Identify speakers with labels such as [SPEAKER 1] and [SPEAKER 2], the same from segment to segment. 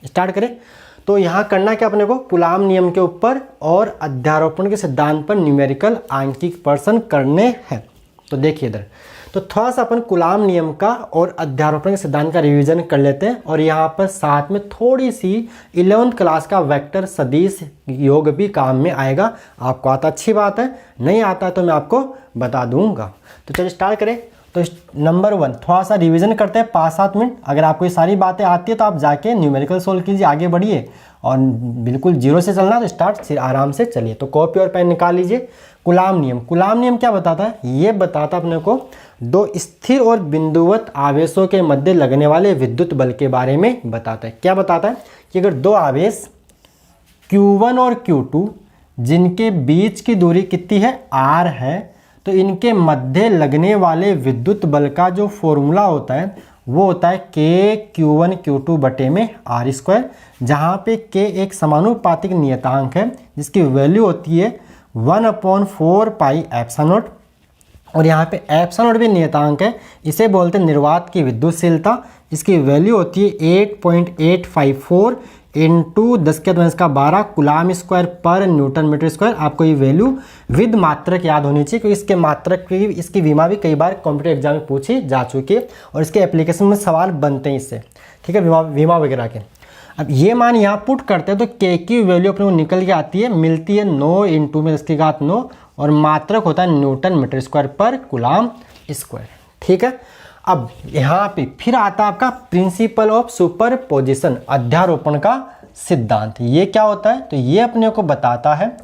[SPEAKER 1] Start करें। तो यहाँ करना क्या अपने को, कूलाम नियम के ऊपर और अध्यारोपण के सिद्धांत पर न्यूमेरिकल आंकिक प्रश्न करने हैं। तो देखिए इधर, तो थोड़ा सा अपन कूलाम नियम का और अध्यारोपण के सिद्धांत का रिवीजन कर लेते हैं, और यहाँ पर साथ में थोड़ी सी 11th क्लास का वेक्टर सदिश योग भी काम में आएगा। आपको आता अच्छी बात है, नहीं आता तो मैं आपको बता दूंगा। तो चलिए स्टार्ट करें। तो नंबर 1 थोड़ा सा रिवीजन करते हैं 5-7 मिनट। अगर आपको ये सारी बातें आती है तो आप जाके न्यूमेरिकल सोल्व कीजिए, आगे बढ़िए, और बिल्कुल जीरो से चलना तो स्टार्ट आराम से चलिए। तो कॉपी और पेन निकाल लीजिए। कूलाम नियम, कूलाम नियम क्या बताता है, ये बताता अपने को दो स्थिर और बिंदुवत आवेशों के मध्य लगने वाले विद्युत बल के बारे में बताता है। क्या बताता है कि अगर दो आवेश Q1 और Q2 जिनके बीच की दूरी कितनी है, R है, तो इनके मध्य लगने वाले विद्युत बल का जो फॉर्मूला होता है वो होता है K Q1 बटे में R², जहाँ पे K एक समानुपातिक नियतांक है जिसकी वैल्यू होती है 1/4 पाई एप्सिलॉन, और यहाँ पे एप्सिलॉन भी नियतांक है, इसे बोलते हैं निर्वात की विद्युतशीलता। इसकी वैल्यू होती है 8.854 इंटू 10⁻12 कूलाम स्क्वायर पर न्यूटन मीटर स्क्वायर। आपको ये वैल्यू विद मात्रक याद होनी चाहिए, क्योंकि इसके मात्रक की इसकी विमा भी कई बार कॉम्पिटेटिव एग्जाम में पूछी जा चुकी है, और इसके एप्लीकेशन में सवाल बनते हैं इससे, ठीक है, विमा वगैरह के। अब ये मान यहाँ पुट करते हैं तो के की वैल्यू अपने को निकल के आती है, मिलती है 9 इंटू में 10⁻9, और मात्रक होता है न्यूटन मीटर स्क्वायर पर कूलाम स्क्वायर, ठीक है। अब यहाँ पे फिर आता है आपका प्रिंसिपल ऑफ सुपरपोजिशन, अध्यारोपण का सिद्धांत। ये क्या होता है, तो ये अपने को बताता है,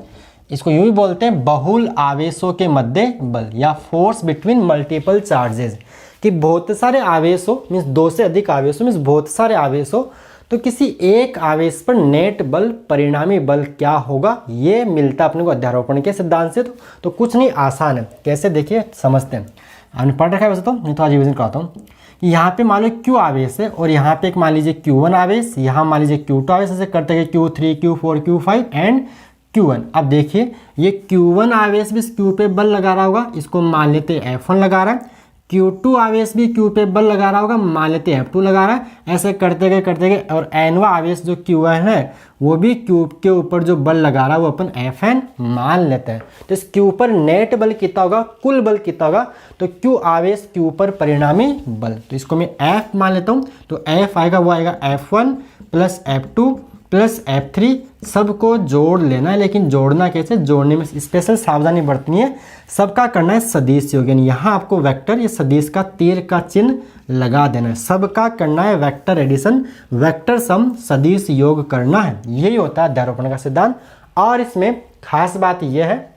[SPEAKER 1] इसको यूं ही बोलते हैं बहुल आवेशों के मध्य बल या फोर्स बिटवीन मल्टीपल चार्जेस, कि बहुत सारे आवेश हो, मीन्स 2 से अधिक आवेश हो, मीन्स बहुत सारे आवेश हो, तो किसी एक आवेश पर नेट बल, परिणामी बल क्या होगा, ये मिलता अपने को अध्यारोपण के सिद्धांत से। तो कुछ नहीं, आसान है, कैसे देखिए समझते हैं। हमने पढ़ रखा है वैसे तो, नहीं तो आज रिवीजन कराता हूँ। कि यहाँ पे मान लो Q आवेश है, और यहाँ पे एक मान लीजिए Q1 आवेश, यहाँ मान लीजिए Q2 आवेश, ऐसे करते हैं Q3 Q4 Q5 and Q1। अब देखिए ये Q1 आवेश भी Q पे बल लगा रहा होगा, इसको मान लेते हैं F1 लगा रहा है। Q2 आवेश भी Q पे बल लगा रहा होगा, मान लेते हैं F2 लगा रहा है। ऐसे करते गए, और nवा आवेश जो Q1 है वो भी Q के ऊपर जो बल लगा रहा है वो अपन Fn मान लेते हैं। तो इस Q पर नेट बल कितना होगा, कुल बल कितना होगा, तो Q आवेश Q पर परिणामी बल, तो इसको मैं F मान लेता हूँ। तो F आएगा, वो आएगा F1 plus F2 plus F3, सबको जोड़ लेना है। लेकिन जोड़ना कैसे, जोड़ने में स्पेशल सावधानी बरतनी है, सबका करना है सदिश योग, यानी यहाँ आपको वेक्टर या सदिश का तीर का चिन्ह लगा देना है। सबका करना है वेक्टर एडिशन, वेक्टर सम, सदिश योग करना है। यही होता है अध्यारोपण का सिद्धांत। और इसमें खास बात यह है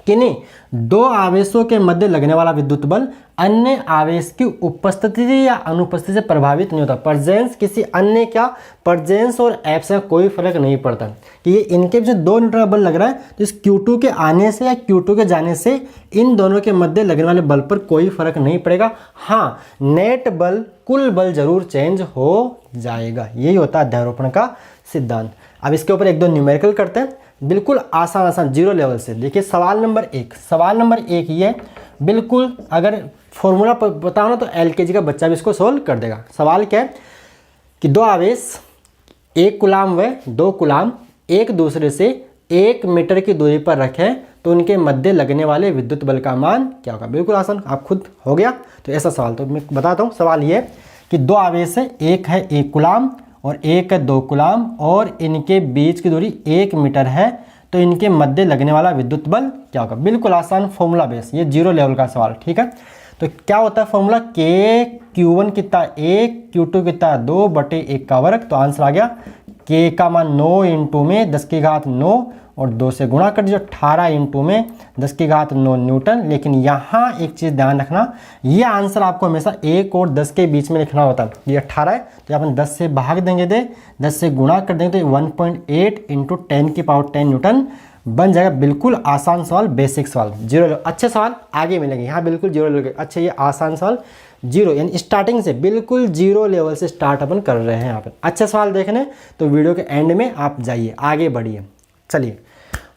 [SPEAKER 1] कि नहीं, दो आवेशों के मध्य लगने वाला विद्युत बल अन्य आवेश की उपस्थिति या अनुपस्थिति से प्रभावित नहीं होता। प्रेजेंस किसी अन्य क्या, प्रेजेंस और एब्सेंस कोई फर्क नहीं पड़ता, कि ये इनके जो 2 न्यूटन का बल लग रहा है, तो इस Q2 के आने से या Q2 के जाने से इन दोनों के मध्य लगने वाले बल पर कोई फर्क नहीं पड़ेगा। हाँ, नेट बल, कुल बल जरूर चेंज हो जाएगा। यही होता है अध्यारोपण का सिद्धांत। अब इसके ऊपर 1-2 न्यूमेरिकल करते हैं, बिल्कुल आसान जीरो लेवल से। देखिए सवाल नंबर 1 ये बिल्कुल, अगर फॉर्मूला बताओ ना तो LKG का बच्चा भी इसको सोल्व कर देगा। सवाल क्या है कि दो आवेश 1 कूलाम व 2 कूलाम एक दूसरे से 1 मीटर की दूरी पर रखें तो उनके मध्य लगने वाले विद्युत बल का मान क्या होगा। बिल्कुल आसान, आप खुद हो गया। तो ऐसा सवाल तो मैं बताता हूँ। सवाल ये कि दो आवेश है, एक है 1 कूलाम और एक है 2 कूलाम, और इनके बीच की दूरी 1 मीटर है, तो इनके मध्य लगने वाला विद्युत बल क्या होगा। बिल्कुल आसान, फॉर्मूला बेस, ये 0 लेवल का सवाल, ठीक है। तो क्या होता है फॉर्मूला, K Q1 कितना 1, Q2 कितना 2 बटे 1 का वर्ग। तो आंसर आ गया K का मान 9 इंटू में 10⁻9 और 2 से गुणा कर दीजिए, 18 इंटू में 10⁻9 न्यूटन। लेकिन यहाँ एक चीज़ ध्यान रखना, ये आंसर आपको हमेशा 1 और 10 के बीच में लिखना होता है। ये 18 है तो अपन 10 से भाग देंगे, 10 से गुणा कर देंगे तो 1.8 इंटू 10⁻10 न्यूटन बन जाएगा। बिल्कुल आसान सवाल, बेसिक सवाल, 0। अच्छे सवाल आगे मिलेंगे, यहाँ बिल्कुल 0 लेवल। अच्छा, ये आसान सवाल 0, यानी स्टार्टिंग से बिल्कुल 0 लेवल से स्टार्ट अपन कर रहे हैं यहाँ पर। अच्छे सवाल देखने तो वीडियो के एंड में आप जाइए, आगे बढ़िए। चलिए,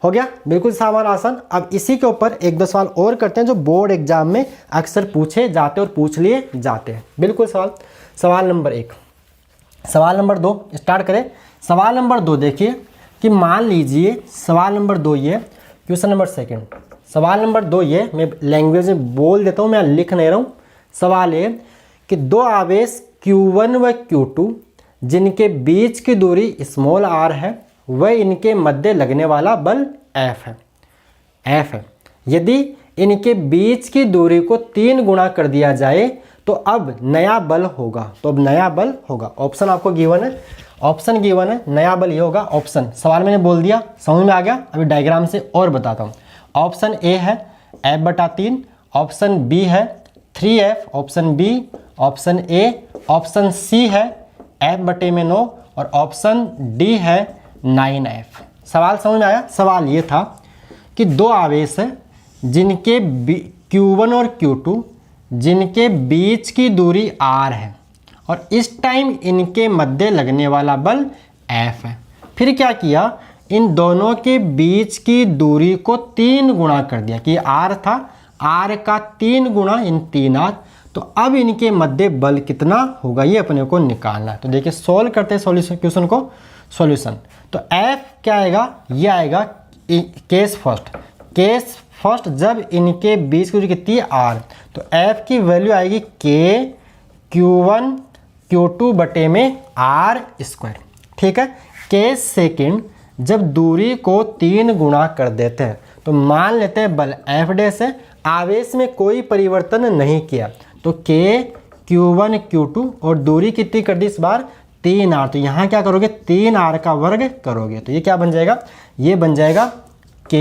[SPEAKER 1] हो गया बिल्कुल सवाल आसान। अब इसी के ऊपर 1-2 सवाल और करते हैं जो बोर्ड एग्जाम में अक्सर पूछे जाते और पूछ लिए जाते हैं। बिल्कुल सवाल नंबर 1, सवाल नंबर 2 स्टार्ट करें। सवाल नंबर 2 देखिए कि मान लीजिए सवाल नंबर 2 ये क्वेश्चन नंबर 2 सवाल नंबर 2 ये मैं लैंग्वेज में बोल देता हूँ, मैं लिख नहीं रहा हूँ। सवाल ये कि दो आवेश Q1 व Q2 जिनके बीच की दूरी स्मॉल r है वह इनके मध्य लगने वाला बल F है। यदि इनके बीच की दूरी को 3 गुणा कर दिया जाए तो अब नया बल होगा। तो अब नया बल होगा, ऑप्शन आपको गिवन है, ऑप्शन गिवन है, नया बल ये होगा ऑप्शन। सवाल मैंने बोल दिया, समझ में आ गया। अभी डायग्राम से और बताता हूँ। ऑप्शन ए है F/3, ऑप्शन बी है 3F, option b, option a, option c है F/9 और ऑप्शन डी है 9F। सवाल समझ में आया। सवाल ये था कि दो आवेश है जिनके Q1 और Q2 जिनके बीच की दूरी r है और इस टाइम इनके मध्य लगने वाला बल F है। फिर क्या किया, इन दोनों के बीच की दूरी को 3 गुणा कर दिया कि r था, r का 3 गुणा इन 3r। तो अब इनके मध्य बल कितना होगा ये अपने को निकालना है। तो देखिए सोल्व करते हैं सॉल्यूशन क्वेश्चन को। सॉल्यूशन तो F क्या आएगा, ये आएगा केस फर्स्ट जब इनके बीच की दूरी कितनी है r, तो F की वैल्यू आएगी K Q1 Q2 बटे में r²। ठीक है। केस सेकंड जब दूरी को 3 गुणा कर देते हैं तो मान लेते हैं बल F डैश है, आवेश में कोई परिवर्तन नहीं किया तो K Q1 Q2 और दूरी कितनी कर दी इस बार 3r। तो यहाँ क्या करोगे 3r का वर्ग करोगे तो ये क्या बन जाएगा, ये बन जाएगा K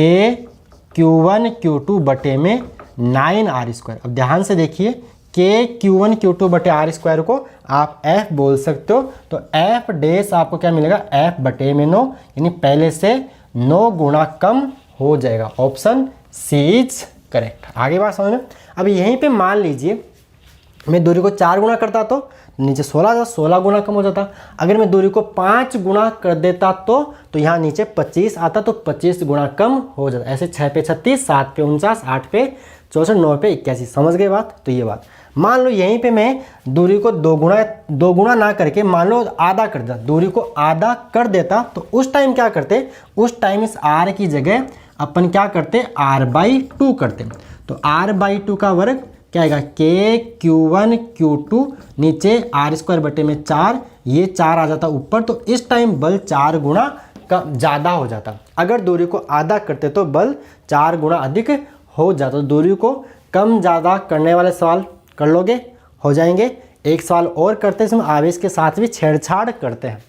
[SPEAKER 1] Q1 Q2 बटे में 9r²। अब ध्यान से देखिए K Q1 Q2 बटे r² को आप F बोल सकते हो। तो F डैश आपको क्या मिलेगा F/9, यानी पहले से 9 गुणा कम हो जाएगा। Option c is correct. आगे बात समझ में। अब यहीं पे मान लीजिए मैं दूरी को 4 गुणा करता तो नीचे 16 गुणा कम हो जाता। अगर मैं दूरी को 5 गुणा कर देता तो यहाँ नीचे 25 आता, तो 25 गुणा कम हो जाता। ऐसे 6 पे 36, 7 पे 49, 8 पे 64, 9 पे 81। समझ गए बात। तो ये बात मान लो यहीं पे मैं दूरी को 2 गुणा ना करके मान लो आधा कर देता, दूरी को आधा कर देता तो उस टाइम क्या करते, उस टाइम इस r की जगह अपन क्या करते r/2 करते। तो r/2 का वर्ग क्या आएगा K Q1 Q2 नीचे r² बटे में 4, ये 4 आ जाता ऊपर। तो इस टाइम बल 4 गुणा का ज़्यादा हो जाता। अगर दूरी को आधा करते तो बल 4 गुणा अधिक हो जाता। तो दूरी को कम ज़्यादा करने वाले सवाल कर लोगे, हो जाएंगे। एक सवाल और करते हैं, इसमें आवेश के साथ भी छेड़छाड़ करते हैं।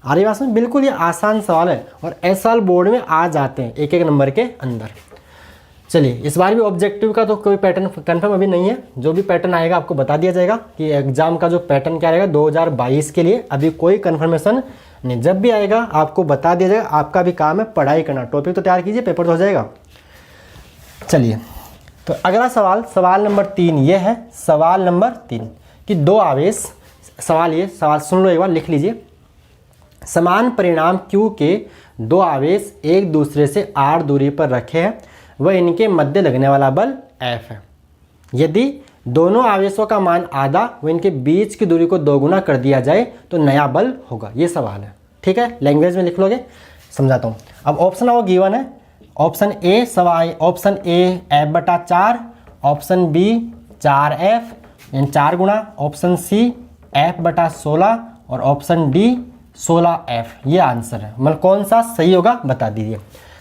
[SPEAKER 1] आ रही बात में, बिल्कुल ये आसान सवाल है और ऐसे सवाल बोर्ड में आ जाते हैं 1-1 नंबर के अंदर। चलिए इस बार भी ऑब्जेक्टिव का तो कोई पैटर्न कंफर्म अभी नहीं है, जो भी पैटर्न आएगा आपको बता दिया जाएगा कि एग्जाम का जो पैटर्न क्या रहेगा 2022 के लिए। अभी कोई कंफर्मेशन नहीं, जब भी आएगा आपको बता दिया जाएगा। आपका भी काम है पढ़ाई करना, टॉपिक तो तैयार कीजिए, पेपर तो हो जाएगा। चलिए तो अगला सवाल नंबर 3 ये है। सवाल नंबर 3 कि दो आवेश, सवाल सुन लो एक बार, लिख लीजिए। समान परिणाम Q के दो आवेश एक दूसरे से r दूरी पर रखे हैं, वह इनके मध्य लगने वाला बल F है। यदि दोनों आवेशों का मान आधा व इनके बीच की दूरी को 2 गुना कर दिया जाए तो नया बल होगा। ये सवाल है। ठीक है, लैंग्वेज में लिख लोगे, समझाता हूँ। अब ऑप्शन आपको गिवन है। Option A F/4, option B 4F यानी 4 गुणा, ऑप्शन सी F/16 और ऑप्शन डी 16F। ये आंसर है। मतलब कौन सा सही होगा बता दीजिए।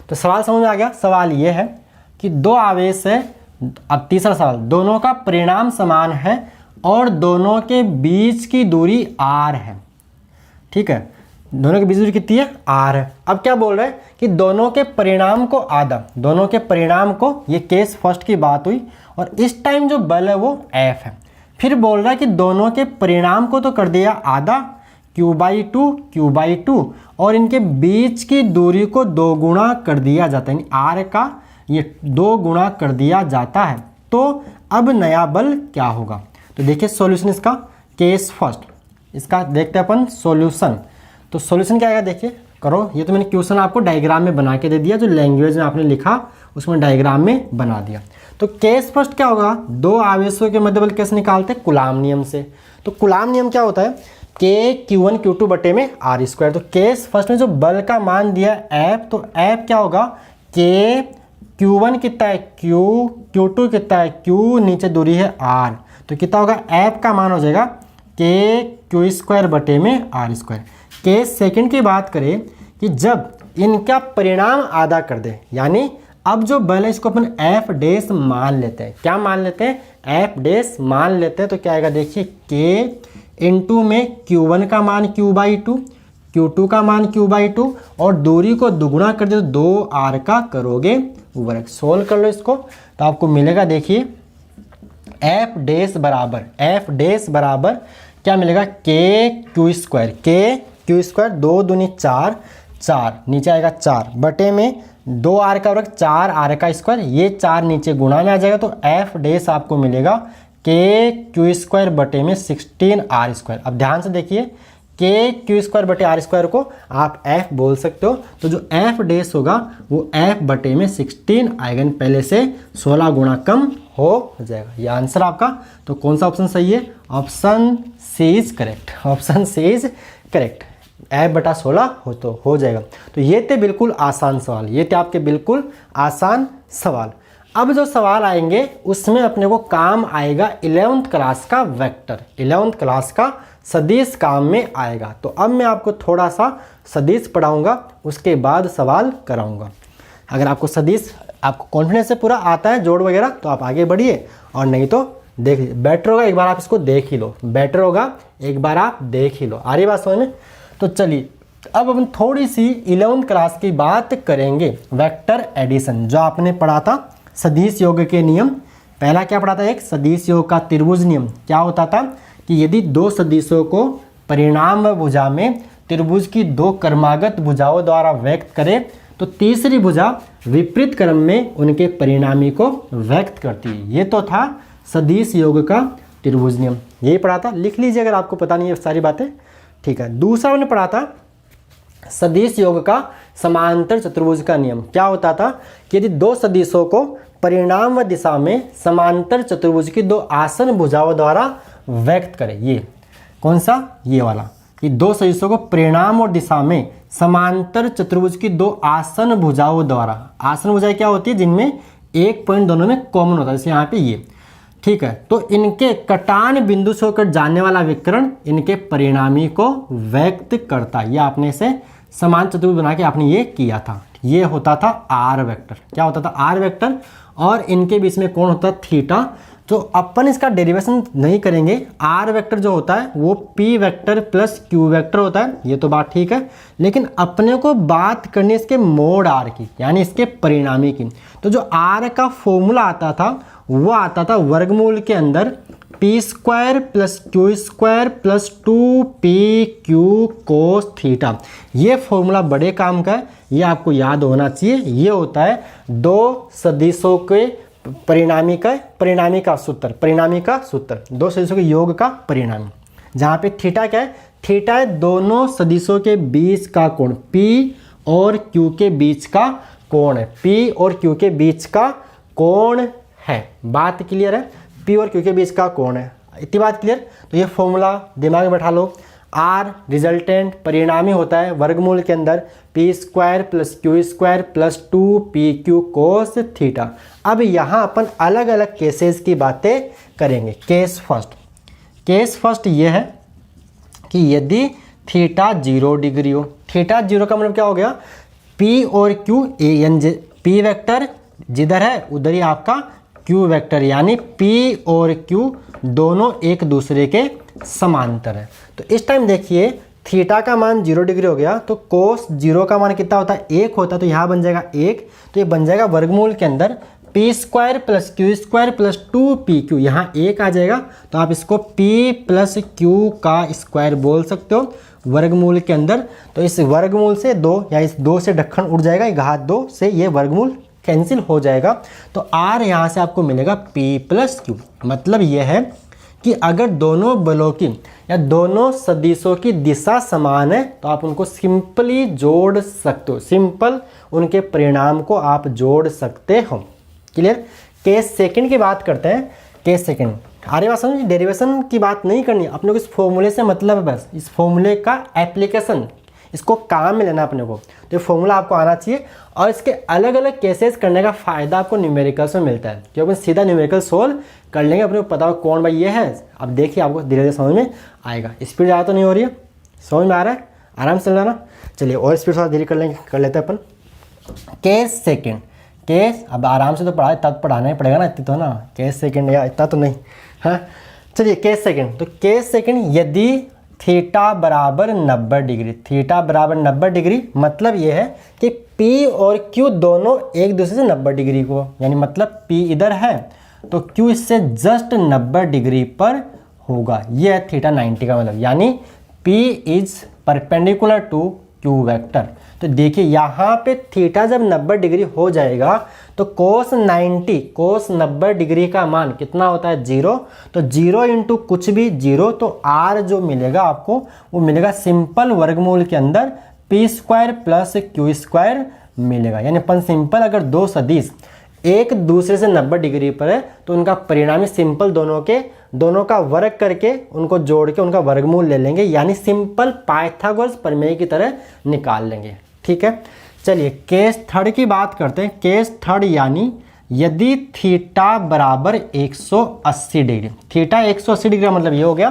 [SPEAKER 1] तो सवाल समझ में आ गया। सवाल ये है कि दो आवेश है। अब तीसरा सवाल, दोनों का परिणाम समान है और दोनों के बीच की दूरी r है। ठीक है, दोनों के बीच दूरी कितनी है r है। अब क्या बोल रहे हैं कि दोनों के परिणाम को आधा, दोनों के परिणाम को, ये केस फर्स्ट की बात हुई, और इस टाइम जो बल है वो F है। फिर बोल रहा है कि दोनों के परिणाम को तो कर दिया आधा, Q/2 और इनके बीच की दूरी को 2 गुणा कर दिया जाता है, यानी r का ये 2 गुणा कर दिया जाता है। तो अब नया बल क्या होगा। तो देखिए सॉल्यूशन इसका, केस फर्स्ट इसका देखते हैं अपन सॉल्यूशन। तो सॉल्यूशन क्या आएगा देखिए, करो। ये तो मैंने क्वेश्चन आपको डायग्राम में बना के दे दिया, जो लैंग्वेज में आपने लिखा उसमें डायग्राम में बना दिया। तो केस फर्स्ट क्या होगा, दो आवेशों के मध्य बल कैसे निकालते हैं, कूलाम नियम से। तो कूलाम नियम क्या होता है, Q1 Q2 बटे में आर स्क्वायर। तो केस फर्स्ट में जो बल का मान दिया एफ, तो एफ क्या होगा Q1 कितना है Q, Q2 कितना है Q, नीचे दूरी है R, तो कितना होगा एफ का मान हो जाएगा Q स्क्वायर बटे में आर स्क्वायर। केस सेकंड की बात करें कि जब इनका परिणाम आधा कर दे, यानी अब जो बल है इसको अपन एफ डैश मान लेते हैं। क्या मान लेते हैं? एफ डैश मान लेते हैं। तो क्या आएगा देखिए K इंटू में Q1 का मान Q/2, Q2 का मान Q/2 और दूरी को दुगुना कर दे तो 2R का करोगे वर्ग। सोल्व कर लो इसको तो आपको मिलेगा देखिए एफ डैश बराबर क्या मिलेगा Q स्क्वायर 2 दूनी 4, नीचे आएगा 4 बटे में 2R का वर्ग 4R का स्क्वायर, ये 4 नीचे गुणा में आ जाएगा तो एफ डैश आपको मिलेगा Q स्क्वायर बटे में 16R स्क्वायर। अब ध्यान से देखिए Q स्क्वायर बटे आर स्क्वायर को आप f बोल सकते हो, तो जो f डैश होगा वो f बटे में 16 आएगा, पहले से 16 गुणा कम हो जाएगा। ये आंसर आपका, तो कौन सा ऑप्शन सही है? Option c is correct. f बटा 16 हो जाएगा। तो ये थे बिल्कुल आसान सवाल, ये थे आपके बिल्कुल आसान सवाल। अब जो सवाल आएंगे उसमें अपने को काम आएगा 11th क्लास का वेक्टर, 11th क्लास का सदिश काम में आएगा। तो अब मैं आपको थोड़ा सा सदिश पढ़ाऊंगा, उसके बाद सवाल कराऊंगा। अगर आपको सदिश आपको कॉन्फिडेंस से पूरा आता है जोड़ वगैरह तो आप आगे बढ़िए, और नहीं तो देख बेटर होगा एक बार आप इसको देख ही लो, आ रही बात समझ में? तो चलिए अब हम थोड़ी सी 11th क्लास की बात करेंगे, वेक्टर एडिशन जो आपने पढ़ा था सदिश योग के नियम। पहला क्या पढ़ा था? एक सदिश योग का त्रिभुज नियम। क्या होता था कि यदि दो सदिशों को परिणाम व भुजा में त्रिभुज की दो क्रमागत भुजाओं द्वारा व्यक्त करें तो तीसरी भुजा विपरीत क्रम में उनके परिणामी को व्यक्त करती है। ये तो था सदिश योग का त्रिभुज नियम, यही पढ़ा था, लिख लीजिए अगर आपको पता नहीं है सारी बातें, ठीक है। दूसरा हमने पढ़ा था सदिश योग का समांतर चतुर्भुज का नियम। क्या होता था कि यदि दो सदिशों को परिणाम व दिशा में समांतर चतुर्भुज की दो आसन भुजाओं द्वारा व्यक्त करें, ये कौन सा? ये वाला, कि दो सदिशों को परिणाम और दिशा में समांतर चतुर्भुज की दो आसन भुजाओं द्वारा, आसन भुजाएं क्या होती है? जिनमें एक पॉइंट दोनों में कॉमन होता है, जैसे यहाँ पे ये, ठीक है। तो इनके कटान बिंदु से होकर जाने वाला विकर्ण इनके परिणामी को व्यक्त करता है। ये आपने से समान चतुर्भुज बना के आपने ये किया था, ये होता था आर वेक्टर। क्या होता था? आर वेक्टर, और इनके बीच में कौन होता? थीटा। तो अपन इसका डेरिवेशन नहीं करेंगे, आर वेक्टर जो होता है वो P vector plus Q vector होता है, ये तो बात ठीक है। लेकिन अपने को बात करनी है इसके मोड आर की, यानी इसके परिणामी की। तो जो आर का फॉर्मूला आता था वो आता था वर्गमूल के अंदर P square plus Q square plus 2pq cos theta. ये फॉर्मूला बड़े काम का है, ये आपको याद होना चाहिए। ये होता है दो सदिशों के परिणामी का सूत्र, दो सदिशों के योग का परिणामी, जहाँ पे थीटा क्या है? थीटा है दोनों सदिशों के बीच का कोण, P और Q के बीच का कोण है, P और Q के बीच का कोण है। बात क्लियर है? P और Q के बीच का कोण है, इतनी बात क्लियर? तो ये फॉर्मूला दिमाग में बैठा लो। R रिजल्टेंट परिणामी होता है वर्गमूल के अंदर P square plus Q square plus 2pq cos theta. अब यहाँ अपन अलग अलग केसेस की बातें करेंगे। केस फर्स्ट ये है कि यदि थीटा 0 डिग्री हो, थीटा 0 का मतलब क्या हो गया? P और Q P वेक्टर जिधर है उधर ही आपका Q वेक्टर, यानी P और Q दोनों एक दूसरे के समांतर है। तो इस टाइम देखिए थीटा का मान 0 डिग्री हो गया, तो कोस 0 का मान कितना होता है? 1 होता है, तो यहाँ बन जाएगा 1, तो ये बन जाएगा वर्गमूल के अंदर P square plus Q square plus 2pq, यहाँ 1 आ जाएगा, तो आप इसको p प्लस क्यू का स्क्वायर बोल सकते हो वर्गमूल के अंदर। तो इस वर्गमूल से 2 या इस 2 से ढक्कन उड़ जाएगा, घात 2 से ये वर्गमूल कैंसिल हो जाएगा, तो r यहाँ से आपको मिलेगा p प्लस क्यू। मतलब यह है कि अगर दोनों बलों की या दोनों सदिशों की दिशा समान है तो आप उनको सिंपली जोड़ सकते हो, सिंपल उनके परिणाम को आप जोड़ सकते हो। क्लियर? केस सेकंड की बात करते हैं। केस सेकंड आर्य बात समझ, डेरिवेशन की बात नहीं करनी, अपने को इस फॉर्मूले से मतलब है, बस इस फॉर्मूले का एप्लीकेशन, इसको काम में लेना अपने को। तो ये फॉर्मूला आपको आना चाहिए और इसके अलग अलग केसेस करने का फ़ायदा आपको न्यूमेरिकल्स में मिलता है, क्योंकि सीधा न्यूमेरिकल सोल्व कर लेंगे, अपने को पता हो कौन भाई ये है। अब देखिए आपको धीरे धीरे समझ में आएगा। स्पीड ज़्यादा तो नहीं हो रही है, समझ में आ रहा है, आराम से लेना। चलिए और स्पीड थोड़ा धीरे कर लेते हैं अपन। केस सेकेंड, केस अब आराम से तो पढ़ा, इतना तो पढ़ाना ही पड़ेगा ना, इतनी तो ना, केस सेकेंड या इतना तो नहीं, हाँ। चलिए केस सेकेंड, तो केस सेकेंड यदि थीटा बराबर 90 डिग्री, थीटा बराबर 90 डिग्री मतलब ये है कि P और Q दोनों एक दूसरे से 90 डिग्री को, यानी मतलब P इधर है तो Q इससे जस्ट 90 डिग्री पर होगा, ये है थीटा 90 का मतलब, यानी P is perpendicular to Q vector. तो देखिए यहाँ पे थीटा जब 90 डिग्री हो जाएगा तो कोस 90 डिग्री का मान कितना होता है 0, तो 0 इंटू कुछ भी 0, तो R जो मिलेगा आपको वो मिलेगा सिंपल वर्गमूल के अंदर P square plus Q square मिलेगा। यानी अपन सिंपल अगर दो सदिश एक दूसरे से 90 डिग्री पर है तो उनका परिणामी सिंपल दोनों का वर्ग करके उनको जोड़ के उनका वर्गमूल ले लेंगे, यानी सिंपल पाइथागोरस प्रमेय की तरह निकाल लेंगे। ठीक है, चलिए केस थर्ड की बात करते हैं। केस थर्ड यानी यदि थीटा बराबर 180 डिग्री, थीटा 180 डिग्री का मतलब ये हो गया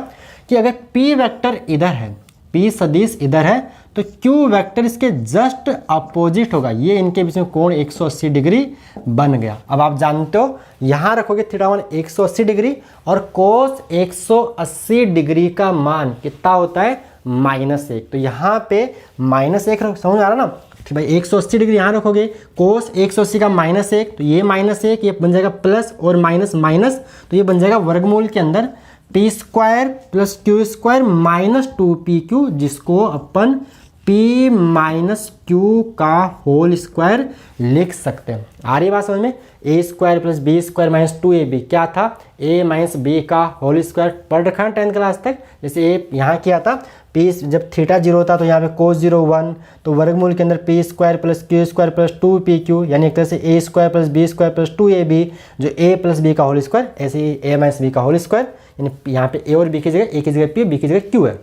[SPEAKER 1] कि अगर P वेक्टर इधर है, P सदिश इधर है, तो Q वेक्टर इसके जस्ट अपोजिट होगा, ये इनके बीच में कोण 180 डिग्री बन गया। अब आप जानते हो यहाँ रखोगे थीटा मान 180 डिग्री और कोस 180 डिग्री का मान कितना होता है -1, तो यहाँ पे -1 रखो, समझ आ रहा ना भाई, 180 डिग्री यहाँ रखोगे, कोस 180 का -1, तो ये -1 ये बन जाएगा प्लस और माइनस माइनस, तो ये बन जाएगा वर्गमूल के अंदर P square plus Q square minus 2PQ, जिसको अपन P माइनस Q का होल स्क्वायर लिख सकते हैं। आ रही बात समझ में, A square plus B square minus 2AB क्या था, A माइनस B का होल स्क्वायर पढ़ रखा है 10th क्लास तक। जैसे A यहाँ किया था, P जब थीटा 0 था तो यहाँ पे cos 0 1, तो वर्गमूल के अंदर P square plus Q square plus 2PQ, यानी एक तरह से A square plus B square plus 2AB, जो A प्लस B का होल स्क्वायर, ऐसे ही A माइनस B का होल स्क्वायर, यानी यहाँ पे A और B की जगह A की जगह P, B की जगह Q है।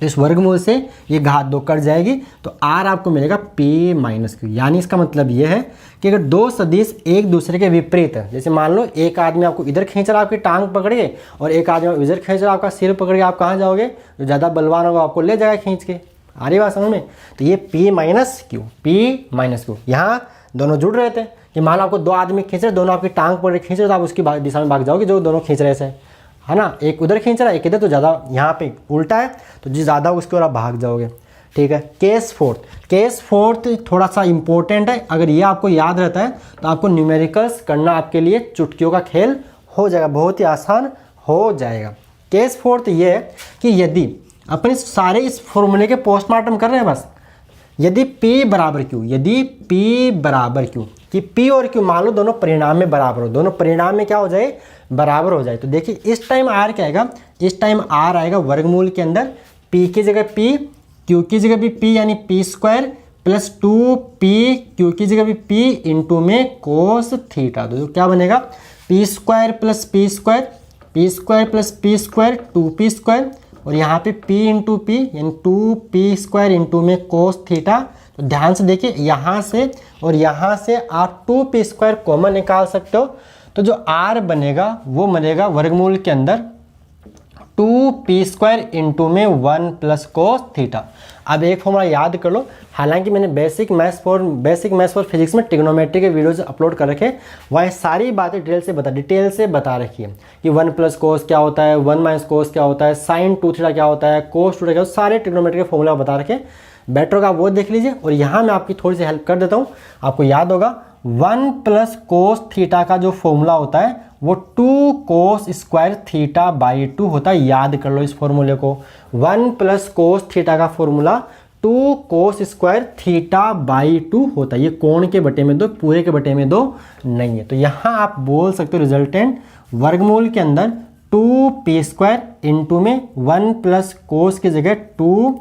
[SPEAKER 1] तो इस वर्गमूल से ये घात 2 कट जाएगी तो R आपको मिलेगा P माइनस Q, यानी इसका मतलब ये है कि अगर दो सदिश एक दूसरे के विपरीत है, जैसे मान लो एक आदमी आपको इधर खींच रहा आपकी टांग पकड़ के और एक आदमी इधर खींच रहा आपका सिर पकड़ के, आप कहाँ जाओगे, जो ज़्यादा बलवान होगा आपको ले जाएगा खींच के। आ रही बात समझ में, तो ये P माइनस Q, यहाँ दोनों जुड़ रहे थे कि मान लो आपको दो आदमी खींच रहे, दोनों आपकी टांग पकड़ के खींच रहे, तो आप उसकी दिशा में भाग जाओगे जो दोनों खींच रहे से, है ना, एक उधर खींच रहा है एक इधर, तो ज़्यादा यहाँ पे उल्टा है तो जो ज़्यादा उसकी ओर आप भाग जाओगे। ठीक है, केस फोर्थ थोड़ा सा इंपॉर्टेंट है, अगर ये आपको याद रहता है तो आपको न्यूमेरिकल्स करना आपके लिए चुटकियों का खेल हो जाएगा, बहुत ही आसान हो जाएगा। केस फोर्थ ये है कि यदि अपन सारे इस फॉर्मूले के पोस्टमार्टम कर रहे हैं बस, यदि P बराबर Q, यदि P बराबर Q, कि P और Q मान लो दोनों परिणाम में बराबर हो, दोनों परिणाम में क्या हो जाए बराबर हो जाए, तो देखिए इस टाइम R क्या आएगा, इस टाइम R आएगा वर्गमूल के अंदर P की जगह P, Q की जगह भी P, यानी P square plus 2P, Q की जगह भी P इंटू में कोस थीटा, तो क्या बनेगा P square plus P square, P square plus P square 2P square, और यहाँ पे P इंटू P यानी 2P स्क्वायर इंटू में कोस थीटा। तो ध्यान से देखिए यहाँ से और यहाँ से आप 2P स्क्वायर कॉमन निकाल सकते हो, तो जो R बनेगा वो बनेगा वर्गमूल के अंदर 2P स्क्वायर इंटू में 1 प्लस कोस थीटा। अब एक फॉर्मूला याद कर लो, हालांकि मैंने बेसिक मैथ्स फॉर फिजिक्स में ट्रिग्नोमेट्री के वीडियोज अपलोड कर रखे, वहाँ सारी बातें डिटेल से बता रखी है कि 1 प्लस कोस क्या होता है, 1 माइनस कोस क्या होता है, साइन 2 थीटा क्या होता है, कोस 2 थीटा क्या होता है, सारे ट्रिग्नोमेट्री के फॉर्मूला बता रखे। बेटर होगा वो देख लीजिए, और यहाँ मैं आपकी थोड़ी सी हेल्प कर देता हूँ। आपको याद होगा 1 प्लस कोस थीटा का जो फॉर्मूला होता है वो 2 कोस स्क्वायर थीटा बाई 2 होता है, याद कर लो इस फॉर्मूले को। 1 प्लस कोस थीटा का formula 2 cos square theta by 2 होता है, ये कोण के बटे में 2, पूरे के बटे में 2 नहीं है। तो यहाँ आप बोल सकते हो रिजल्टेंट वर्गमूल के अंदर 2P स्क्वायर इंटू में 1 प्लस कोस की जगह 2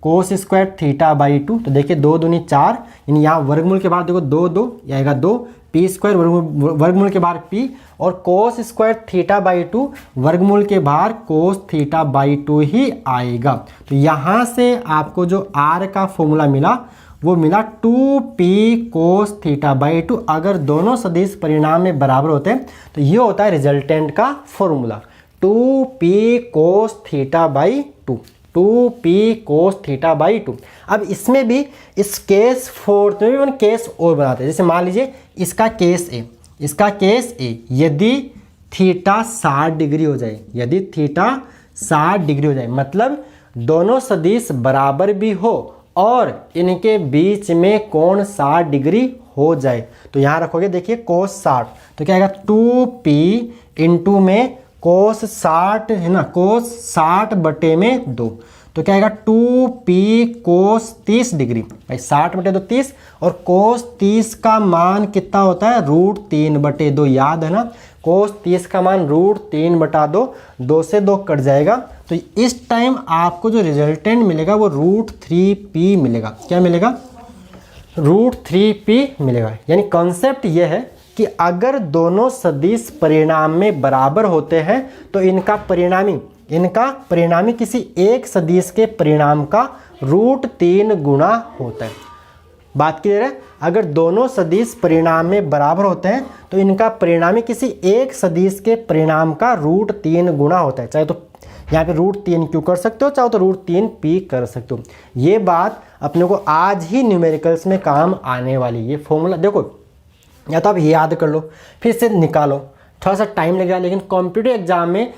[SPEAKER 1] कोस स्क्वायर थीटा बाई 2। तो देखिए 2 दूनी 4, यानी यहाँ वर्गमूल के बाद देखो 2 2 आएगा 2, पी स्क्वायर वर्गमूल के बाहर पी, और कोस स्क्वायर थीटा बाई 2 वर्गमूल के बाहर कोस थीटा बाई 2 ही आएगा। तो यहाँ से आपको जो आर का फॉर्मूला मिला वो मिला 2p कोस थीटा बाई 2। अगर दोनों सदिश परिणाम में बराबर होते हैं तो ये होता है रिजल्टेंट का formula 2p cos theta by 2, 2p cos theta by 2। अब इसमें भी इस केस फोर्थ में भी हम केस और बनाते हैं। जैसे मान लीजिए इसका केस ए, इसका केस ए, यदि थीटा 60 डिग्री हो जाए, यदि थीटा 60 डिग्री हो जाए, मतलब दोनों सदिश बराबर भी हो और इनके बीच में कोण 60 डिग्री हो जाए, तो यहाँ रखोगे देखिए कोस 60, तो क्या आएगा 2p इंटू में कोस 60 है ना, कोस 60 बटे में 2, तो क्या आएगा 2p कोस 30 डिग्री, भाई 60 बटे 2 30, और कोस 30 का मान कितना होता है √3 बटे 2, याद है ना, कोस 30 का मान √3 बटा 2, 2 से 2 कट जाएगा, तो इस टाइम आपको जो रिजल्टेंट मिलेगा वो √3p मिलेगा। क्या मिलेगा? √3p मिलेगा। यानी कॉन्सेप्ट यह है कि अगर दोनों सदिश परिणाम में बराबर होते हैं तो इनका परिणामी किसी एक सदिश के परिणाम का √3 गुना होता है। बात क्लियर है? अगर दोनों सदिश परिणाम में बराबर होते हैं तो इनका परिणामी किसी एक सदिश के परिणाम का √3 गुना होता है। चाहे तो यहाँ पे √3q कर सकते हो, चाहे तो √3p कर सकते हो। ये बात अपने को आज ही न्यूमेरिकल्स में काम आने वाली। ये फॉर्मूला देखो, या तो आप याद कर लो फिर से निकालो, थोड़ा सा टाइम लगेगा, लेकिन कॉम्पिटिटिव एग्जाम में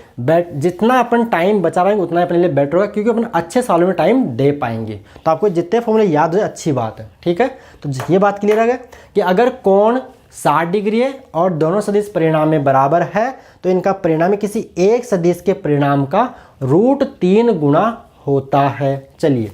[SPEAKER 1] जितना अपन टाइम बचा पाएंगे उतना अपने लिए बेटर होगा, क्योंकि अपन अच्छे सालों में टाइम दे पाएंगे। तो आपको जितने फॉर्मूले याद हो जाए अच्छी बात है, ठीक है। तो ये बात क्लियर है कि अगर कोण 60 डिग्री है और दोनों सदिश परिणाम में बराबर है तो इनका परिणामी किसी एक सदिश के परिणाम का √3 गुना होता है। चलिए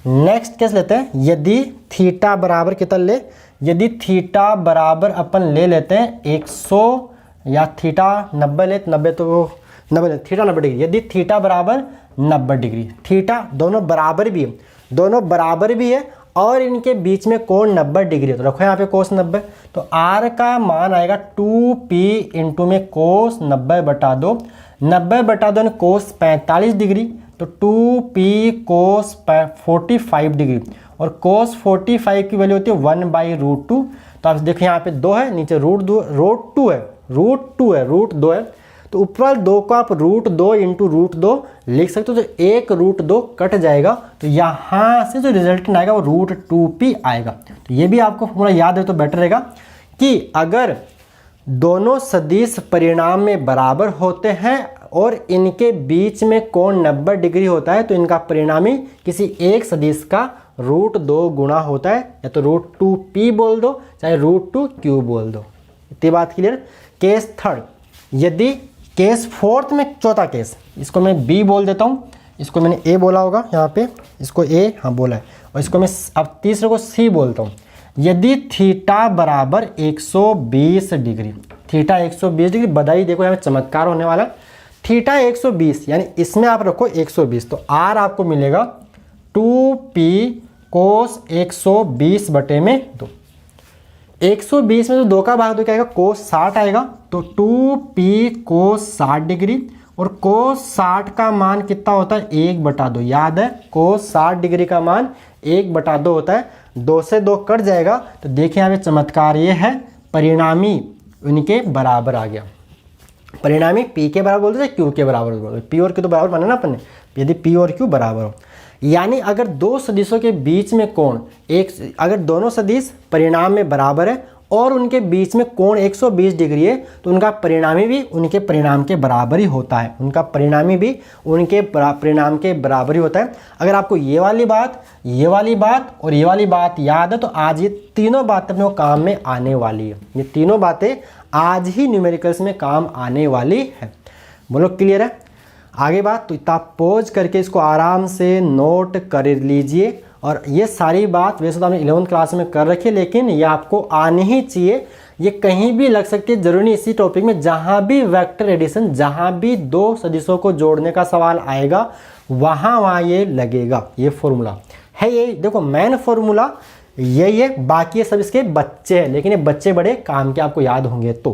[SPEAKER 1] नेक्स्ट केस लेते हैं। यदि थीटा बराबर कितना ले, यदि थीटा बराबर अपन ले लेते हैं 100 या थीटा 90 ले, 90 तो 90 ले, थीटा 90 डिग्री। यदि थीटा बराबर 90 डिग्री, थीटा दोनों बराबर भी है, दोनों बराबर भी है और इनके बीच में कोण 90 डिग्री है, तो रखो यहाँ पे कोस 90, तो r का मान आएगा 2p इंटू में कोस 90 बटा 2, 90 बटा 2 कोस 45 डिग्री, तो 2p कोस 45 डिग्री, और कोस 45 की वैल्यू होती है 1/√2। तो आप देखिए यहाँ पे 2 है, नीचे √2 है, √2 है, तो ऊपर 2 को आप √2 इंटू √2 लिख सकते हो, तो एक √2 कट जाएगा, तो यहाँ से जो रिजल्टेंट आएगा वो √2p आएगा। तो ये भी आपको फॉर्मूला याद है तो बेटर रहेगा कि अगर दोनों सदिश परिणाम में बराबर होते हैं और इनके बीच में कोण 90 डिग्री होता है तो इनका परिणामी किसी एक सदिश का √2 गुना होता है, या तो √2p बोल दो चाहे √2q बोल दो। इतनी बात क्लियर। केस थर्ड, यदि केस फोर्थ में चौथा केस, इसको मैं b बोल देता हूँ, इसको मैंने a बोला होगा यहाँ पे, इसको a हाँ बोला है, और इसको मैं अब तीसरे को c बोलता हूँ। यदि थीटा बराबर 120 डिग्री, थीटा 120 डिग्री, बधाई देखो यहाँ पे चमत्कार होने वाला, थीटा 120 यानी इसमें आप रखो 120, तो r आपको मिलेगा 2p कोस 120 बटे में 2। 120 में तो 2 का भाग 2 क्या आएगा, कोस 60 आएगा, तो 2p कोस 60 डिग्री, और कोस 60 का मान कितना होता है 1/2, याद है कोस 60 डिग्री का मान 1/2 होता है, 2 से 2 कट जाएगा। तो देखिए यहाँ पे चमत्कार ये है, परिणामी उनके बराबर आ गया। परिणामी p के बराबर बोलते हैं, q के बराबर बोलते, p और q तो बराबर माने ना अपन ने, यदि p और q बराबर हो, यानी अगर दो सदिशों के बीच में कोण अगर दोनों सदिश परिणाम में बराबर है और उनके बीच में कोण 120 डिग्री है तो उनका परिणामी भी उनके परिणाम के बराबर ही होता है, उनका परिणामी भी उनके परिणाम के बराबर ही होता है। अगर आपको ये वाली बात और ये वाली बात याद है तो आज ये तीनों बातें अपने को काम में आने वाली है, ये तीनों बातें आज ही न्यूमेरिकल्स में काम आने वाली है। बोलो क्लियर है? आगे बात तो आप पॉज करके इसको आराम से नोट कर लीजिए। और ये सारी बात वैसे तो हमने 11th क्लास में कर रखी है, लेकिन ये आपको आनी ही चाहिए, ये कहीं भी लग सकती है, जरूरी नहीं इसी टॉपिक में, जहाँ भी वेक्टर एडिशन, जहाँ भी दो सदिशों को जोड़ने का सवाल आएगा वहाँ ये लगेगा। ये फॉर्मूला है, ये देखो मेन फॉर्मूला यही है, बाकी ये सब इसके बच्चे हैं, लेकिन ये बच्चे बड़े काम के आपको याद होंगे तो,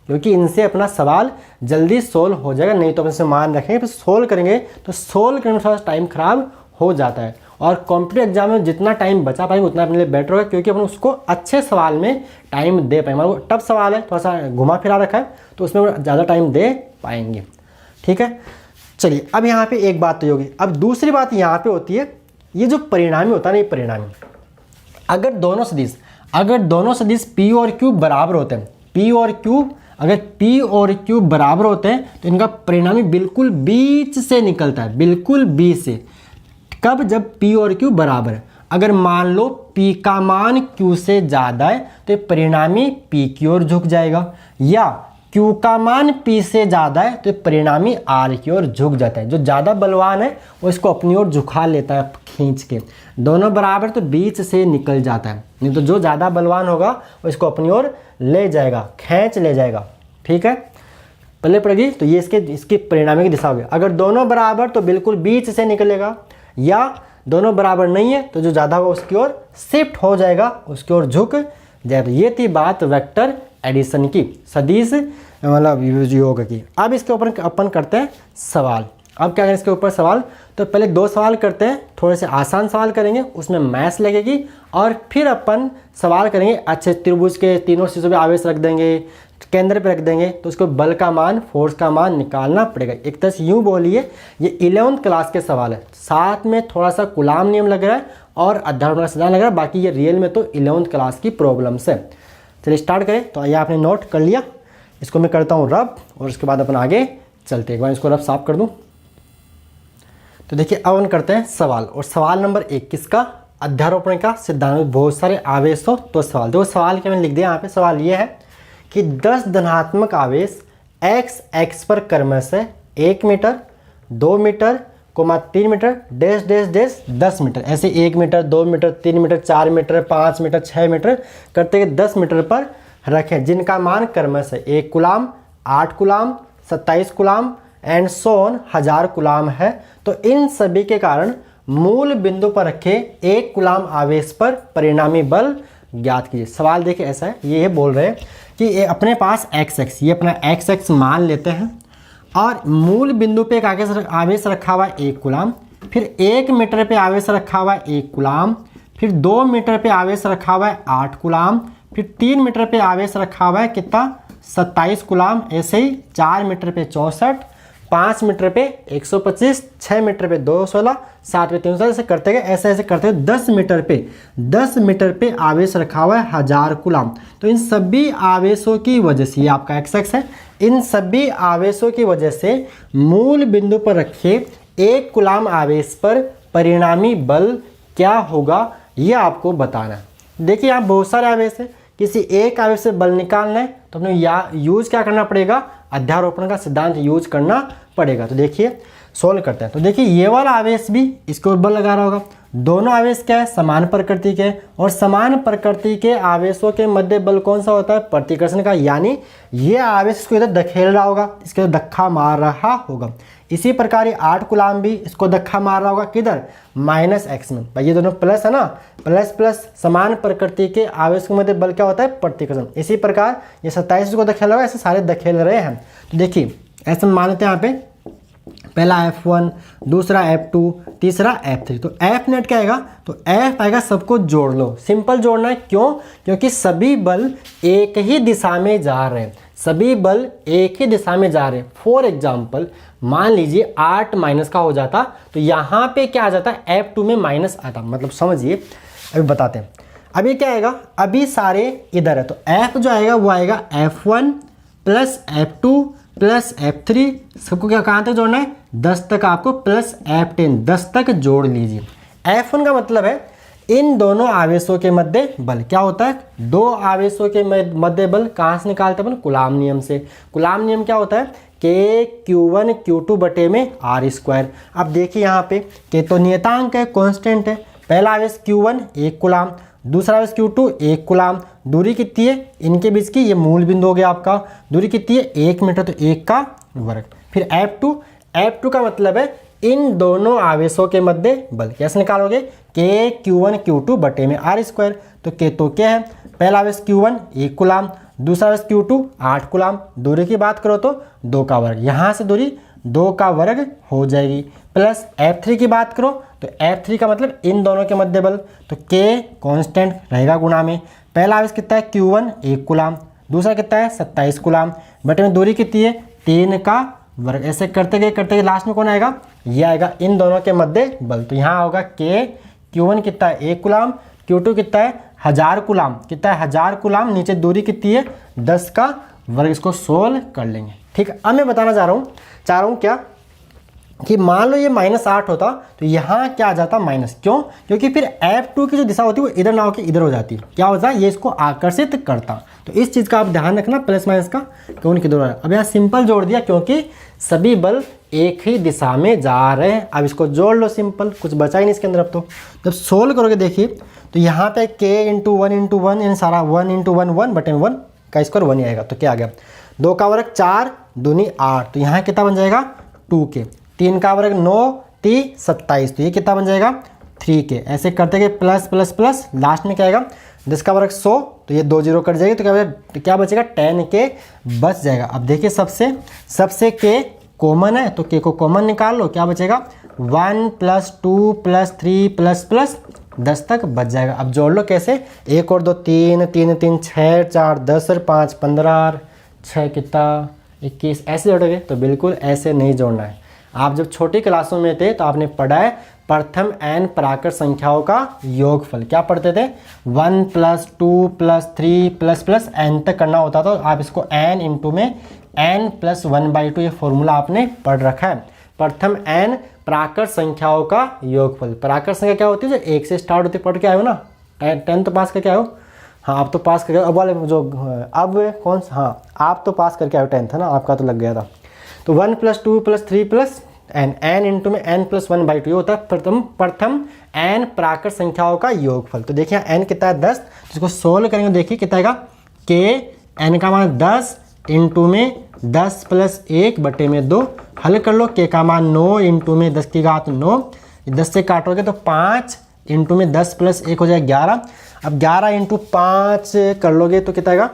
[SPEAKER 1] क्योंकि इनसे अपना सवाल जल्दी सोल्व हो जाएगा। नहीं तो अपन से मान रखेंगे फिर सोल्व करेंगे तो सोल्व करने में थोड़ा टाइम खराब हो जाता है। और कॉम्पिटिटिव एग्जाम में जितना टाइम बचा पाएंगे उतना अपने लिए बेटर होगा, क्योंकि अपन उसको अच्छे सवाल में टाइम दे पाएंगे। मान लो टफ सवाल है, थोड़ा सा घुमा फिरा रखा है, तो उसमें ज़्यादा टाइम दे पाएंगे। ठीक है, चलिए अब यहाँ पे एक बात तो होगी। अब दूसरी बात यहाँ पे होती है, ये जो परिणामी होता है ना, ये परिणामी अगर दोनों सदिश P और Q बराबर होते हैं, P और Q अगर P और Q बराबर होते हैं तो इनका परिणामी बिल्कुल बीच से निकलता है, बिल्कुल बीच से। कब? जब P और Q बराबर है। अगर मान लो P का मान Q से ज़्यादा है तो ये परिणामी P की ओर झुक जाएगा, या Q का मान P से ज़्यादा है तो परिणामी R की ओर झुक जाता है। जो ज़्यादा बलवान है वो इसको अपनी ओर झुका लेता है खींच के। दोनों बराबर तो बीच से निकल जाता है, नहीं तो जो ज़्यादा बलवान होगा वो इसको अपनी ओर ले जाएगा, खींच ले जाएगा। ठीक है, पहले पड़ेगी तो ये इसकी परिणामी की दिशा होगी। अगर दोनों बराबर तो बिल्कुल बीच से निकलेगा, या दोनों बराबर नहीं है तो जो ज़्यादा होगा उसकी ओर शिफ्ट हो जाएगा, उसकी ओर झुक जाएगा। ये थी बात वेक्टर एडिशन की, सदिश मतलब योग की। अब इसके ऊपर अपन करते हैं सवाल। अब क्या करें इसके ऊपर सवाल, तो पहले 2 सवाल करते हैं, थोड़े से आसान सवाल करेंगे, उसमें मैथ्स लगेगी, और फिर अपन सवाल करेंगे अच्छे त्रिभुज के तीनों शीर्षों पे आवेश रख देंगे, केंद्र पे रख देंगे, तो उसको बल का मान, फोर्स का मान निकालना पड़ेगा। एक तरह से यूँ बोलिए ये 11th क्लास के सवाल है, साथ में थोड़ा सा कुलाम नियम लग रहा है और अध्यारोपण सिद्धांत लग रहा है, बाकी ये रियल में तो 11th क्लास की प्रॉब्लम्स है। चलिए स्टार्ट करें। तो ये आपने नोट कर लिया, इसको मैं करता हूँ रब, और उसके बाद अपन आगे चलते हैं। एक बार इसको रब साफ कर दूँ। तो देखिए अब हम करते हैं सवाल, और सवाल नंबर 1 किसका? अध्यारोपण का सिद्धांत में बहुत सारे आवेश हो तो सवाल। देखो सवाल क्या मैंने लिख दिया यहाँ पे। सवाल ये है कि 10 धनात्मक आवेश x पर क्रमशः 1 metre, 2 metre, 3 metre, dash dash dash 10 metre, ऐसे 1 metre, 2 metre, 3 metre, 4 metre, 5 metre, 6 metre करते हुए 10 मीटर पर रखें, जिनका मान क्रमशः 1 कुलाम, 8 कुलाम, 27 कुलाम एंड सोन 1000 कुलाम है। तो इन सभी के कारण मूल बिंदु पर रखे 1 कुलाम आवेश पर परिणामी बल ज्ञात कीजिए। सवाल देखिए ऐसा है, ये बोल रहे हैं कि अपने पास x, ये अपना x मान लेते हैं, और मूल बिंदु पे एक आवेश रखा हुआ है 1 कुलाम, फिर 1 मीटर पे आवेश रखा हुआ है 1 कुलाम, फिर 2 मीटर पे आवेश रखा हुआ है 8 कुलाम, फिर 3 मीटर पे आवेश रखा हुआ है कितना? 27 कुलाम, ऐसे ही 4 मीटर पे 64, 5 मीटर पे 125, 6 मीटर पे 216, 7 पे 300, ऐसे करते गए, ऐसे करते हुए 10 मीटर पे आवेश रखा हुआ है 1000 कुलाम। तो इन सभी आवेशों की वजह से, ये आपका x है, इन सभी आवेशों की वजह से मूल बिंदु पर रखे 1 कुलाम आवेश पर परिणामी बल क्या होगा, ये आपको बताना है। देखिए यहाँ बहुत सारे आवेश है, किसी एक आवेश से बल निकालना है तो अपने यूज क्या करना पड़ेगा? अध्यारोपण का सिद्धांत यूज करना पड़ेगा। तो देखिए सोल्व करते हैं। तो देखिए ये वाला आवेश भी इसके ऊपर बल लगा रहा होगा। दोनों आवेश क्या है? समान प्रकृति के, और समान प्रकृति के आवेशों के मध्य बल कौन सा होता है? प्रतिकर्षण का। यानी ये आवेश इसको इधर धकेल रहा होगा, इसके धक्का मार रहा होगा। इसी प्रकार ये 8 कुलाम भी इसको धक्का मार रहा होगा, किधर? -x में। भाई ये दोनों प्लस है ना, प्लस प्लस समान प्रकृति के आवेश के मध्य बल क्या होता है? प्रतिकर्षण। इसी प्रकार ये 27 को धकेल रहा होगा, ऐसे सारे धकेल रहे हैं। तो देखिए ऐसे मान लेते हैं यहाँ पे, पहला F1, दूसरा F2, तीसरा F3। तो F नेट क्या आएगा? तो F आएगा, सबको जोड़ लो। सिंपल जोड़ना है, क्यों? क्योंकि सभी बल एक ही दिशा में जा रहे हैं, सभी बल एक ही दिशा में जा रहे हैं। फॉर एग्जाम्पल मान लीजिए 8 माइनस का हो जाता, तो यहाँ पे क्या आ जाता? F2 में माइनस आता। मतलब समझिए, अभी बताते हैं। अभी क्या आएगा? अभी सारे इधर है, तो F जो आएगा वो आएगा F1 plus F2 plus F3, सबको क्या कहाँ तक जोड़ना है? 10 तक आपको, प्लस F10, 10 तक जोड़ लीजिए। F1 का मतलब है इन दोनों आवेशों के मध्य बल क्या होता है? 2 आवेशों के मध्य बल कहाँ से निकालते हैं अपन? कुलाम नियम से। कुलाम नियम क्या होता है? K/Q1 Q2 बटे में R²। अब देखिए यहाँ पे K तो नियतांक है, कांस्टेंट है। पहला आवेश Q1 1 कुलाम, दूसरा आवेश Q2 1 कुलाम। दूरी कितनी है इनके बीच की? ये मूल बिंदु हो गया आपका। दूरी कितनी है? 1 मीटर, तो 1 का वर्ग। फिर F2 का मतलब है इन दोनों आवेशों के मध्य बल। कैसे निकालोगे? के Q1 Q2 बटे में R स्क्वायर। तो के तो क्या है? पहला आवेश Q1 1 कूलाम, दूसरा आवेश Q2 8 कूलाम। दूरी की बात करो तो 2 का वर्ग, यहाँ से दूरी 2 का वर्ग हो जाएगी। प्लस F3 की बात करो तो F3 का मतलब इन दोनों के मध्य बल। तो K कांस्टेंट रहेगा गुणा में। पहला आवेश कितना है? Q1 1 कूलाम, दूसरा कितना है? 27 कूलाम, बटे में दूरी कितनी है? 3 का वर्ग। ऐसे करते गए लास्ट में कौन आएगा? ये आएगा इन दोनों के मध्य बल। तो यहाँ होगा K Q1 कितना है? 1 कूलाम, Q2 कितना है? 1000 कूलाम। कितना है? 1000 कूलाम। नीचे दूरी कितनी है? 10 का वर्ग। इसको सोल्व कर लेंगे। ठीक है, अब मैं बताना चाह रहा हूँ क्या कि मान लो ये -8 होता तो यहाँ क्या आ जाता? माइनस। क्यों? क्योंकि फिर F2 की जो दिशा होती है वो इधर ना होकर इधर हो जाती। क्या होता है? ये इसको आकर्षित करता। तो इस चीज़ का आप ध्यान रखना, प्लस माइनस का कौन किधर हो रहा है। अब यहाँ सिंपल जोड़ दिया क्योंकि सभी बल एक ही दिशा में जा रहे हैं। अब इसको जोड़ लो, सिंपल, कुछ बचा ही नहीं इसके अंदर। अब तो जब सोल्व करोगे देखिए तो यहाँ पे K × 1 × 1 यानी सारा 1 × 1 1 बटे 1 का स्क्वायर 1 ही आएगा। तो क्या आ गया? 2 का वर्ग 4 दूनी 8। तो यहाँ कितना बन जाएगा? 2K। 3 का वर्ग 9 3 27। तो ये कितना बन जाएगा? 3K। ऐसे करते गए प्लस प्लस प्लस, लास्ट में क्या आएगा? 10 का वर्ग 100। तो ये 2 0 कट जाएगी। तो क्या बचेगा? 10K बच जाएगा। अब देखिए सबसे K कॉमन है तो K को कॉमन निकाल लो। क्या बचेगा? 1 + 2 + 3 + 10 तक बच जाएगा। अब जोड़ लो कैसे? 1 और 2 3 3 3 6 4 10 और 5 15 6 कितना 21। ऐसे जोड़ोगे तो बिल्कुल ऐसे नहीं जोड़ना है। आप जब छोटी क्लासों में थे तो आपने पढ़ा है प्रथम n प्राकृत संख्याओं का योगफल। क्या पढ़ते थे? 1 + 2 + 3 + n तक करना होता था। आप इसको n इंटू में n + 1/2 ये फॉर्मूला आपने पढ़ रखा है। प्रथम n प्राकृत संख्याओं का योगफल। प्राकृत संख्या क्या होती है? जो 1 से स्टार्ट होती है। पढ़ के आए हो ना? 10 तो पास करके आए हो? हाँ, आप तो पास करके अब वाले जो अब कौन सा, हाँ आप तो पास करके आए हो 10th है ना? आपका तो लग गया था। तो 1 + 2 + 3 + n इंटू में n + 1/2 ये होता है प्रथम n प्राकृत संख्याओं का योगफल। तो देखिए n कितना है? 10। इसको सोल्व करेंगे देखिए कितना आएगा? K n का मान 10 इंटू में 10 + 1 बटे में 2। हल कर लो। K का मान 9 इंटू में 10 की घात 9। 10 से काटोगे तो 5 इंटू में 10 + 1 हो जाएगा 11। अब 11 इंटू 5 कर लोगे तो कितना आएगा?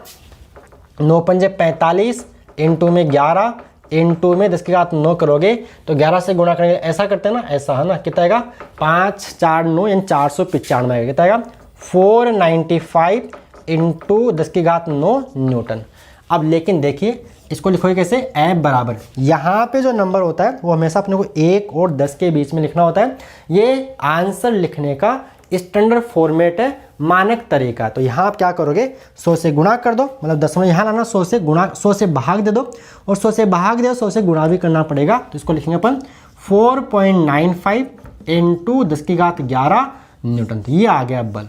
[SPEAKER 1] 9 × 5 = 45 इंटू में 11 इंटू में 10 की घात 9 करोगे तो 11 से गुणा करेंगे। ऐसा करते हैं ना? ऐसा है ना? कितना आएगा? 5 4 9 यानी 495 आएगा। कितना आएगा? 495 इंटू 10 की घात 9 न्यूटन। अब लेकिन देखिए इसको लिखोगे कैसे? F बराबर, यहाँ पे जो नंबर होता है वो हमेशा अपने को 1 और 10 के बीच में लिखना होता है। ये आंसर लिखने का स्टैंडर्ड फॉर्मेट है, मानक तरीका। तो यहाँ आप क्या करोगे? 100 से गुणा कर दो, मतलब दशमलव यहाँ लाना, 100 से गुणा, 100 से भाग दे दो, और 100 से भाग दे 100 से गुणा भी करना पड़ेगा। तो इसको लिखेंगे अपन 4.95 इंटू 10 की घात 11 न्यूटन। तो ये आ गया बल।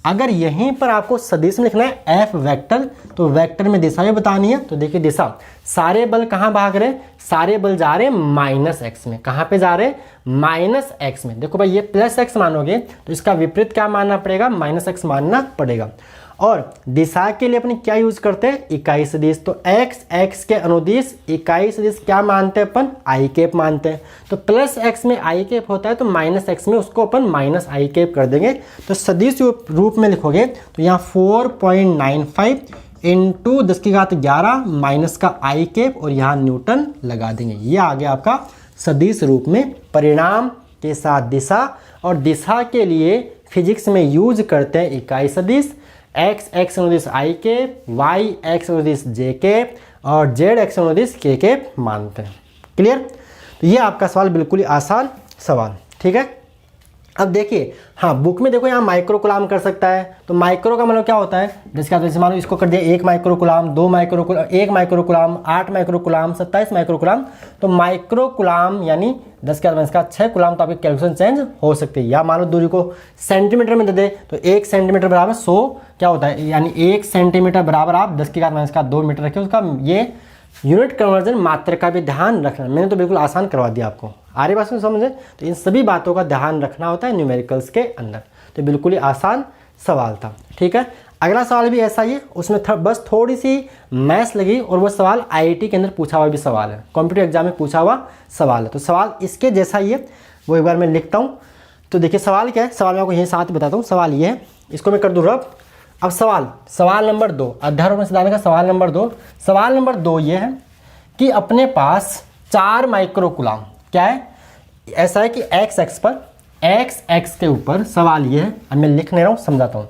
[SPEAKER 1] अगर यहीं पर आपको सदिश में लिखना है F वेक्टर, तो वेक्टर में दिशा भी बतानी है। तो देखिए दिशा, सारे बल कहाँ भाग रहे? सारे बल जा रहे हैं -x में। कहाँ पे जा रहे? -x में। देखो भाई ये +x मानोगे तो इसका विपरीत क्या मानना पड़ेगा? -x मानना पड़ेगा। और दिशा के लिए अपन क्या यूज करते हैं? इकाई सदिश। तो x के अनुदिश इकाई सदिश क्या मानते हैं अपन? i कैप मानते हैं। तो +x में i कैप होता है तो -x में उसको अपन -i कैप कर देंगे। तो सदिश रूप में लिखोगे तो यहाँ 4.95 इंटू 10 की घात 11 माइनस का i कैप और यहाँ न्यूटन लगा देंगे। ये आ गया आपका सदिश रूप में। परिणाम के साथ दिशा, और दिशा के लिए फिजिक्स में यूज करते हैं इकाई सदिश। x अनुदिश i कैप, y अनुदिश j कैप और z अनुदिश k कैप मानते हैं। क्लियर? तो ये आपका सवाल बिल्कुल ही आसान सवाल। ठीक है, अब देखिए, हाँ बुक में देखो यहाँ माइक्रो कूलाम कर सकता है। तो माइक्रो का मतलब क्या होता है? जैसे मान लो इसको कर दिया 1 micro coulomb, 2 micro coulomb, 1 micro coulomb, 8 micro coulomb, 27 micro coulomb. तो माइक्रो कूलाम यानी 10 के आसपास का 6 कूलाम। तो आपकी कैलकुलेशन चेंज हो सकती है। या मान लो दूरी को सेंटीमीटर में दे दे तो 1 सेंटीमीटर बराबर 100 क्या होता है? यानी 1 सेंटीमीटर बराबर आप 10 के आसपास का 2 मीटर रखिए। उसका ये यूनिट कन्वर्जन मात्रा का भी ध्यान रखना। मैंने तो बिल्कुल आसान करवा दिया आपको। आ रही बात में समझे? तो इन सभी बातों का ध्यान रखना होता है न्यूमेरिकल्स के अंदर। तो बिल्कुल ही आसान सवाल था। ठीक है, अगला सवाल भी ऐसा ही है, उसमें बस थोड़ी सी मैथ्स लगी और वो सवाल आईआईटी के अंदर पूछा हुआ भी सवाल है, कॉम्पिटिटिव एग्जाम में पूछा हुआ सवाल है। तो सवाल इसके जैसा ही है, वो एक बार मैं लिखता हूँ। तो देखिए सवाल क्या है, सवाल मैं आपको यहीं साथ बताता हूँ। सवाल ये है, इसको मैं कर दूँ रब। अब सवाल नंबर 2, अध्यारोपण सिद्धांत का सवाल नंबर 2। सवाल नंबर 2 ये है कि अपने पास 4 माइक्रोकुलाम, क्या है, ऐसा है कि एक्स एक्स के ऊपर सवाल ये है, अब मैं लिख नहीं रहा हूँ, समझाता हूँ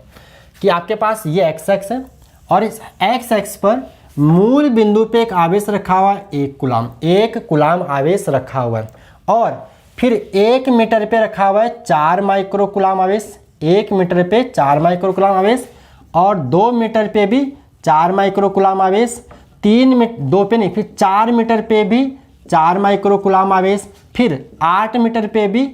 [SPEAKER 1] कि आपके पास ये एक्स एक्स है और इस एक्स एक्स पर मूल बिंदु पे एक आवेश रखा हुआ है, एक कुलाम आवेश रखा हुआ है, और फिर 1 मीटर पे रखा हुआ है 4 माइक्रोकुलाम आवेश, 1 मीटर पे 4 माइक्रोकुलाम आवेश, और 2 मीटर पे भी 4 माइक्रोकुलाम आवेश, 2 पे नहीं, फिर 4 मीटर पे भी 4 माइक्रोकुलाम आवेश, फिर 8 मीटर पे भी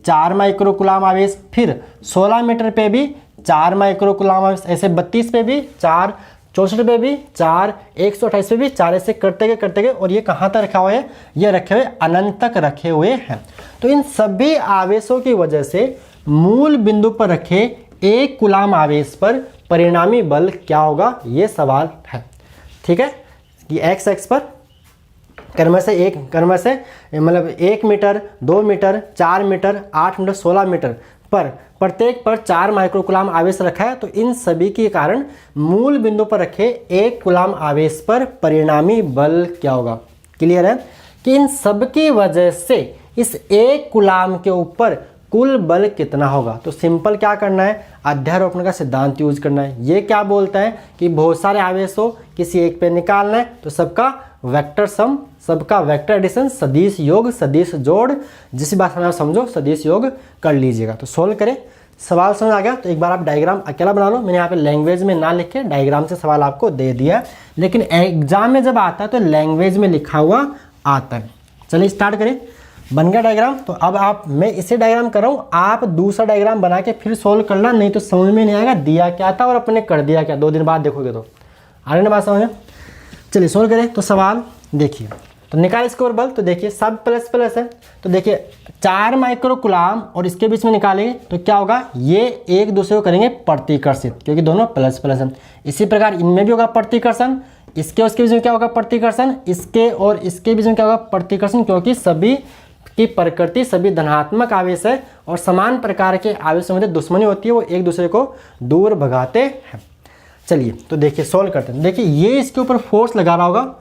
[SPEAKER 1] 4 माइक्रोकुलाम आवेश, फिर 16 मीटर पे भी 4 माइक्रोकुलाम आवेश, ऐसे 32 पे भी 4, 64 पे भी 4, 128 पे भी 4, ऐसे करते गए और ये कहाँ तक रखा हुआ है, ये रखे हुए अनंत तक रखे हुए हैं। तो इन सभी आवेशों की वजह से मूल बिंदु पर रखे एक कुलाम आवेश पर परिणामी बल क्या होगा, ये सवाल है। ठीक है, कि एक्स एक्स पर क्रम से मतलब 1 metre, 2 metre, 4 metre, 8 metre, 16 metre पर प्रत्येक पर 4 माइक्रोकुलाम आवेश रखा है। तो इन सभी के कारण मूल बिंदु पर रखे एक कुलाम आवेश पर परिणामी बल क्या होगा। क्लियर है कि इन सब की वजह से इस एक कुलाम के ऊपर कुल बल कितना होगा। तो सिंपल क्या करना है, अध्यारोपण का सिद्धांत यूज करना है। ये क्या बोलता है कि बहुत सारे आवेश हो, किसी एक पे निकालना है, तो सबका वेक्टर सम, सबका वेक्टर एडिशन, सदिश योग, सदिश जोड़, जिस भाषा में आप समझो सदिश योग कर लीजिएगा। तो सोल्व करें। सवाल समझ आ गया तो एक बार आप डायग्राम अकेला बना लो। मैंने यहाँ पे लैंग्वेज में ना लिख के डायग्राम से सवाल आपको दे दिया है, लेकिन एग्जाम में जब आता है तो लैंग्वेज में लिखा हुआ आता है। चलिए स्टार्ट करें। बन गया डायग्राम। तो अब मैं इसे डायग्राम कर रहा हूँ, आप दूसरा डायग्राम बना के फिर सोल्व करना, नहीं तो समझ में नहीं आएगा दिया क्या था और अपने कर दिया क्या, 2 दिन बाद देखोगे तो आ रहे ना बात समझ में। चलिए सोल्व करें। तो सवाल देखिए, तो निकाल इसके ऊपर बल। तो देखिए सब प्लस प्लस है, तो देखिए 4 माइक्रोकुलाम और इसके बीच में निकालेंगे तो क्या होगा, ये एक दूसरे को करेंगे प्रतिकर्षित, क्योंकि दोनों प्लस प्लस हैं। इसी प्रकार इनमें भी होगा प्रतिकर्षण, इसके और उसके बीच में क्या होगा प्रतिकर्षण, इसके और इसके बीच में क्या होगा प्रतिकर्षण, क्योंकि सभी की प्रकृति सभी धनात्मक आवेश है और समान प्रकार के आवेशों में दुश्मनी होती है, वो एक दूसरे को दूर भगाते हैं। चलिए तो देखिए सोल्व करते हैं। देखिए ये इसके ऊपर फोर्स लगा रहा होगा,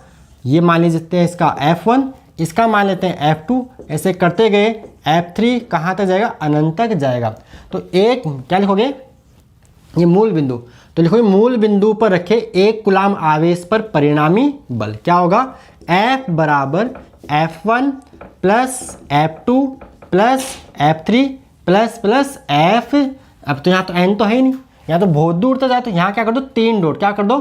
[SPEAKER 1] ये मान लेते हैं इसका F1, इसका मान लेते हैं F2, ऐसे करते गए F3 कहाँ तक जाएगा, अनंत तक जाएगा। तो एक क्या लिखोगे, ये मूल बिंदु, तो लिखोगे मूल बिंदु पर रखे एक कुलाम आवेश पर परिणामी बल क्या होगा, F बराबर F1 plus F2 plus F3 plus F। अब तो यहाँ तो N तो है ही नहीं, यहाँ तो बहुत दूर तक जाए, तो यहाँ क्या कर दो 3 डॉट, क्या कर दो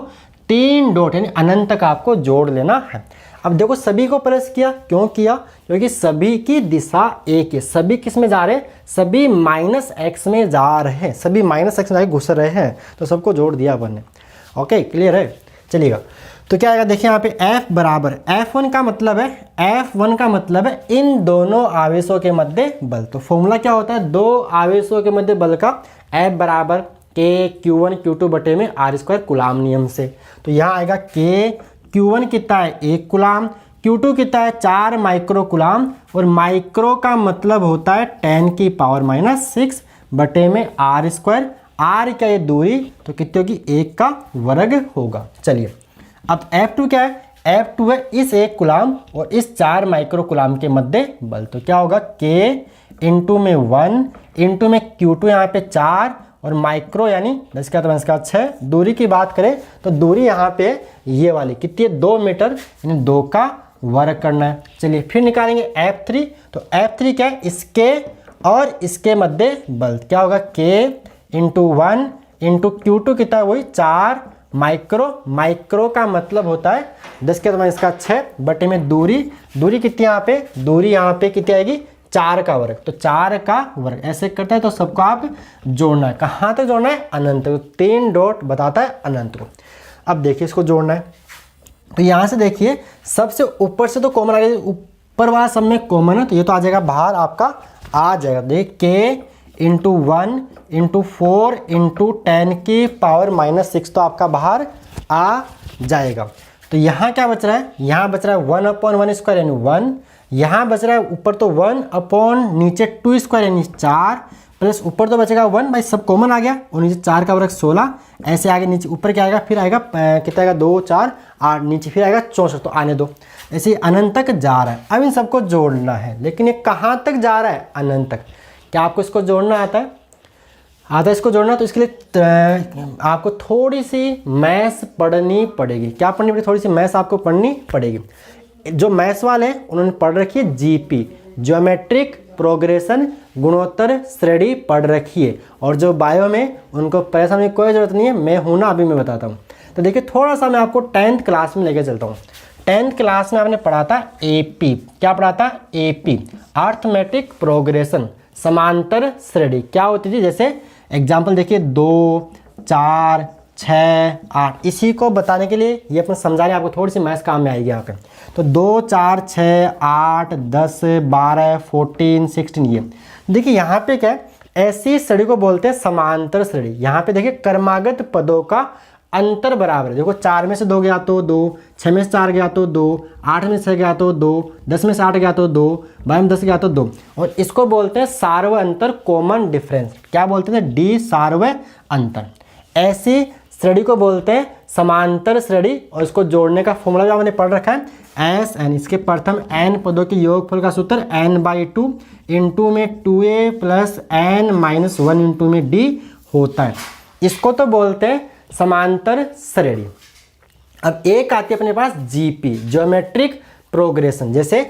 [SPEAKER 1] 3 डॉट, यानी अनंत तक आपको जोड़ लेना है। अब देखो सभी को प्लस किया, क्यों किया, क्योंकि सभी की दिशा एक है, सभी किस में जा रहे हैं, सभी -x में जा रहे हैं, सभी -x में घुस रहे हैं, तो सबको जोड़ दिया अपन ने। ओके क्लियर है। चलिएगा तो क्या आएगा, देखिए यहाँ पे F बराबर F1 का मतलब है इन दोनों आवेशों के मध्य बल। तो फॉर्मूला क्या होता है, दो आवेशों के मध्य बल का, F बराबर K Q1 Q2 बटे में R² कुलाम नियम से। तो यहाँ आएगा K Q1 कितना है 1 कुलाम, Q2 कितना है 4 माइक्रो कुलाम, और माइक्रो का मतलब होता है 10⁻⁻6 बटे में R²। R क्या है दूरी, तो कितनी होगी 1 का वर्ग होगा। चलिए अब F2 क्या है, F2 है इस 1 कुलाम और इस 4 माइक्रो कुलाम के मध्य बल। तो क्या होगा K इंटू में 1 इंटू में Q2 यहाँ पे 4 और माइक्रो यानी 10 का 6। दूरी की बात करें तो दूरी यहाँ पे ये वाली कितनी है 2 मीटर, यानी 2 का वर्ग करना है। चलिए फिर निकालेंगे F3। तो F3 क्या है, इसके और इसके मध्य बल क्या होगा, K इंटू 1 इंटू Q2 कितना है वही 4 माइक्रो का मतलब होता है 10 के 6 बटे में दूरी कितनी यहाँ पे कितनी आएगी 4 का वर्ग। तो 4 का वर्ग ऐसे करता है, तो सबको आप जोड़ना है, कहाँ तक जोड़ना है, अनंत। तो 3 डॉट बताता है अनंत को। अब देखिए इसको जोड़ना है, तो यहाँ से देखिए सबसे ऊपर से तो कॉमन आ गया, ऊपर वाला सब में कॉमन है, तो ये तो आ जाएगा बाहर, आपका आ जाएगा। देखिए K इंटू 1 इंटू 4 इंटू 10 की पावर -6 तो आपका बाहर आ जाएगा। तो यहाँ क्या बच रहा है, यहाँ बच रहा है 1/1² यानी 1, यहाँ बच रहा है ऊपर तो 1/ नीचे 2 स्क्वायर यानी 4, प्लस ऊपर तो बचेगा 1 भाई सब कॉमन आ गया और नीचे 4 का वर्ग 16, ऐसे आगे नीचे ऊपर क्या आएगा, फिर आएगा कितना आएगा 2 4 8, नीचे फिर आएगा 64, तो आने दो, ऐसे अनंत तक जा रहा है। अब इन सबको जोड़ना है, लेकिन ये कहाँ तक जा रहा है, अनंत तक। क्या आपको इसको जोड़ना आता है, इसको जोड़ना, तो इसके लिए आपको थोड़ी सी मैथ्स पढ़नी पड़ेगी। क्या पढ़नी पड़ेगी, थोड़ी सी मैथ्स आपको पढ़नी पड़ेगी। जो मैथ्स वाले हैं उन्होंने पढ़ रखी है जीपी, ज्योमेट्रिक प्रोग्रेशन, गुणोत्तर श्रेणी पढ़ रखी है, और जो बायो में उनको परेशान की कोई ज़रूरत नहीं है, मैं हूं ना, अभी मैं बताता हूँ। तो देखिए थोड़ा सा मैं आपको 10th क्लास में लेके चलता हूँ। 10th क्लास में आपने पढ़ा था एपी, क्या पढ़ा था, एपी अर्थमेटिक प्रोग्रेशन, समांतर श्रेणी क्या होती थी। जैसे एग्जाम्पल देखिए 2 4 6 8, इसी को बताने के लिए ये अपन समझाने आपको थोड़ी सी मैथ्स काम में आएगी यहाँ पे। तो 2 4 6 8 10 12 14 16, ये देखिए यहाँ पे क्या है, ऐसी श्रेणी को बोलते हैं समांतर श्रेणी। यहाँ पे देखिए क्रमागत पदों का अंतर बराबर है। देखो 4 में से 2 गया तो 2, 6 में से 4 गया तो 2, 8 में से 6 गया तो 2, 10 में से 8 गया तो 2, 12 में 10 गया तो 2, और इसको बोलते हैं सार्व अंतर, कॉमन डिफरेंस। क्या बोलते हैं, डी सार्व अंतर। ऐसी श्रेणी को बोलते हैं समांतर श्रेणी, और इसको जोड़ने का फॉर्मूला जो हमने पढ़ रखा है एस एन, इसके प्रथम n पदों के योगफल का सूत्र n/2 इंटू में 2a प्लस n-1 इंटू में d होता है। इसको तो बोलते हैं समांतर श्रेणी। अब एक आती है अपने पास जीपी, ज्योमेट्रिक प्रोग्रेशन, जैसे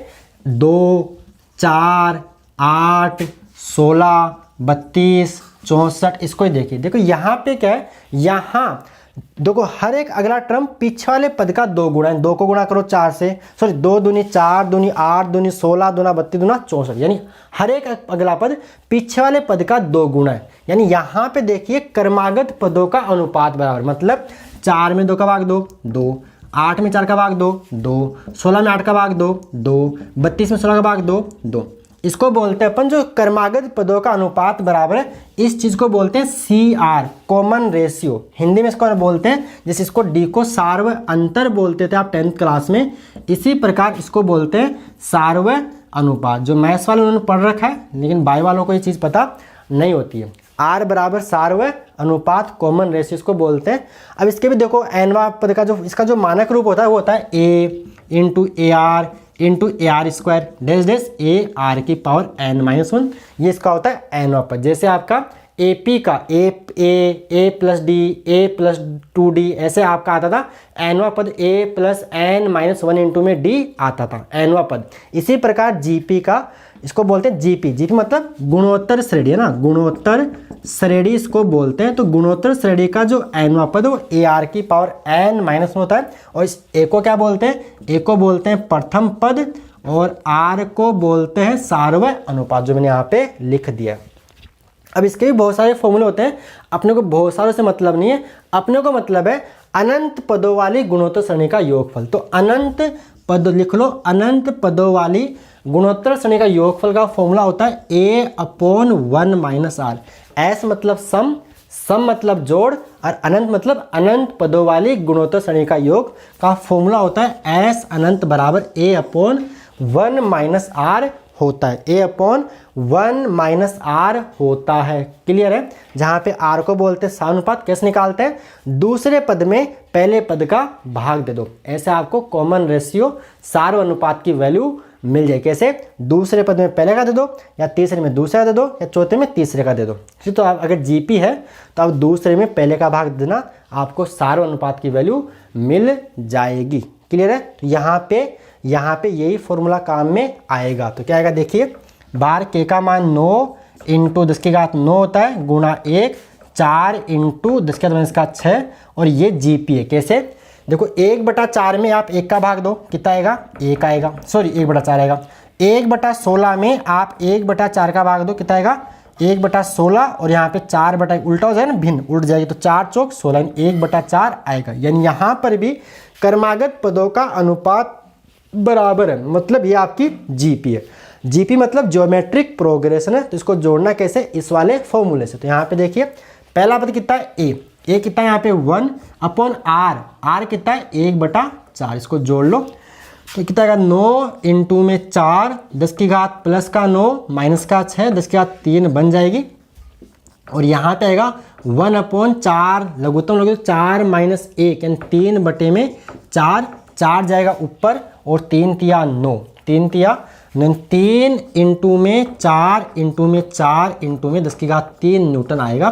[SPEAKER 1] 2 4 8 16 32 64, इसको ही देखिए। देखो यहाँ पे क्या है, यहाँ देखो हर एक अगला टर्म पीछे वाले पद का 2 गुणा है। 2 को गुणा करो 4 से, सॉरी 2 दूनी 4 दूनी 8 दूनी 16 दूना 32 दूना 64, यानी हर एक अगला पद पीछे वाले पद का 2 गुणा है। यानी यहाँ पे देखिए क्रमागत पदों का अनुपात बराबर, मतलब 4 में 2 का भाग 2 2, 8 में 4 का भाग 2 2, 16 में 8 का भाग 2 2, 32 में 16 का भाग 2 2। इसको बोलते हैं अपन जो क्रमागत पदों का अनुपात बराबर है, इस चीज को बोलते हैं CR, कॉमन रेशियो। हिंदी में इसको बोलते हैं, जैसे इसको डी को सार्व अंतर बोलते थे आप 10th क्लास में, इसी प्रकार इसको बोलते हैं सार्व अनुपात। जो मैथ्स वाले उन्होंने पढ़ रखा है, लेकिन बायो वालों को ये चीज़ पता नहीं होती है। R बराबर सार्व अनुपात, कॉमन रेशियो इसको बोलते हैं। अब इसके भी देखो एनवा पद का जो इसका जो मानक रूप होता है वो होता है A into AR into AR² dash dash AR की पावर n-1, ये इसका होता है एनवा पद। जैसे आपका AP का A plus D A plus 2D, ऐसे आपका आता था एनवा पद A प्लस n-1 इंटू में D आता था एनवा पद। इसी प्रकार GP का इसको बोलते हैं GP मतलब गुणोत्तर श्रेणी है ना, गुणोत्तर श्रेणी इसको बोलते हैं। तो गुणोत्तर श्रेणी का जो एनवा पद वो AR की पावर n-1 होता है, और इस A को क्या बोलते हैं, A को बोलते हैं प्रथम पद, और R को बोलते हैं सार्व अनुपात, जो मैंने यहाँ पे लिख दिया। अब इसके भी बहुत सारे फॉर्मूले होते हैं, अपने को बहुत सारों से मतलब नहीं है, अपने को मतलब है अनंत पदों वाली गुणोत्तर श्रेणी का योगफल। तो अनंत पद लिख लो, अनंत पदों वाली गुणोत्तर श्रेणी का योगफल का फॉर्मूला होता है A/1 - R। S मतलब सम, सम मतलब जोड़, और अनंत मतलब अनंत पदों वाली गुणोत्तर श्रेणी का योग का फॉर्मूला होता है S अनंत बराबर A/1 - R होता है, A/1 - R होता है। क्लियर है। जहाँ पे R को बोलते हैं सानुपात, कैसे निकालते हैं, दूसरे पद में पहले पद का भाग दे दो, ऐसे आपको कॉमन रेशियो सार्व अनुपात की वैल्यू मिल जाए। कैसे, दूसरे पद में पहले का दे दो, या तीसरे में दूसरे का दे दो, या चौथे में तीसरे का दे दो। तो आप अगर जीपी है तो आप दूसरे में पहले का भाग देना, आपको सार्व अनुपात की वैल्यू मिल जाएगी। क्लियर है। तो यहाँ पे यही फॉर्मूला काम में आएगा। तो क्या आएगा देखिए, बार के का मान 9 इंटू 10 की घात 9 होता है, गुणा 1 4 इंटू 10 की घात इसका 6, और ये जीपी है। कैसे, देखो 1/4 में आप 1 का भाग दो, कितना आएगा, 1 आएगा, सॉरी 1/4 आएगा। 1/16 में आप 1/4 का भाग दो, कितना आएगा, 1/16, और यहाँ पे 4 उल्टा हो जाए ना, भिन्न उल्ट जाएगी, तो 4 चौक 16, 1/4 आएगा। यानी यहाँ पर भी क्रमागत पदों का अनुपात बराबर है, मतलब ये आपकी जीपी है। जीपी मतलब ज्योमेट्रिक प्रोग्रेशन है, तो इसको जोड़ना कैसे, इस वाले फॉर्मूले से। तो यहाँ पे देखिए पहला पद कितना है ए कितना है यहाँ पे 1/r, r कितना है 1/4, इसको जोड़ लो तो कितना आएगा 9 इंटू में 4 10 की घात प्लस का 9 माइनस का 6 10 की घात 3 बन जाएगी। और यहाँ पे आएगा 1/4 लघुत्तम लोगे तो 4 माइनस 1 यानी 3/4, 4 जाएगा ऊपर और 3 तिया 9, 3 तिया 3 इंटू में 4 इंटू में 4 इंटू में 10 की घात 3 न्यूटन आएगा।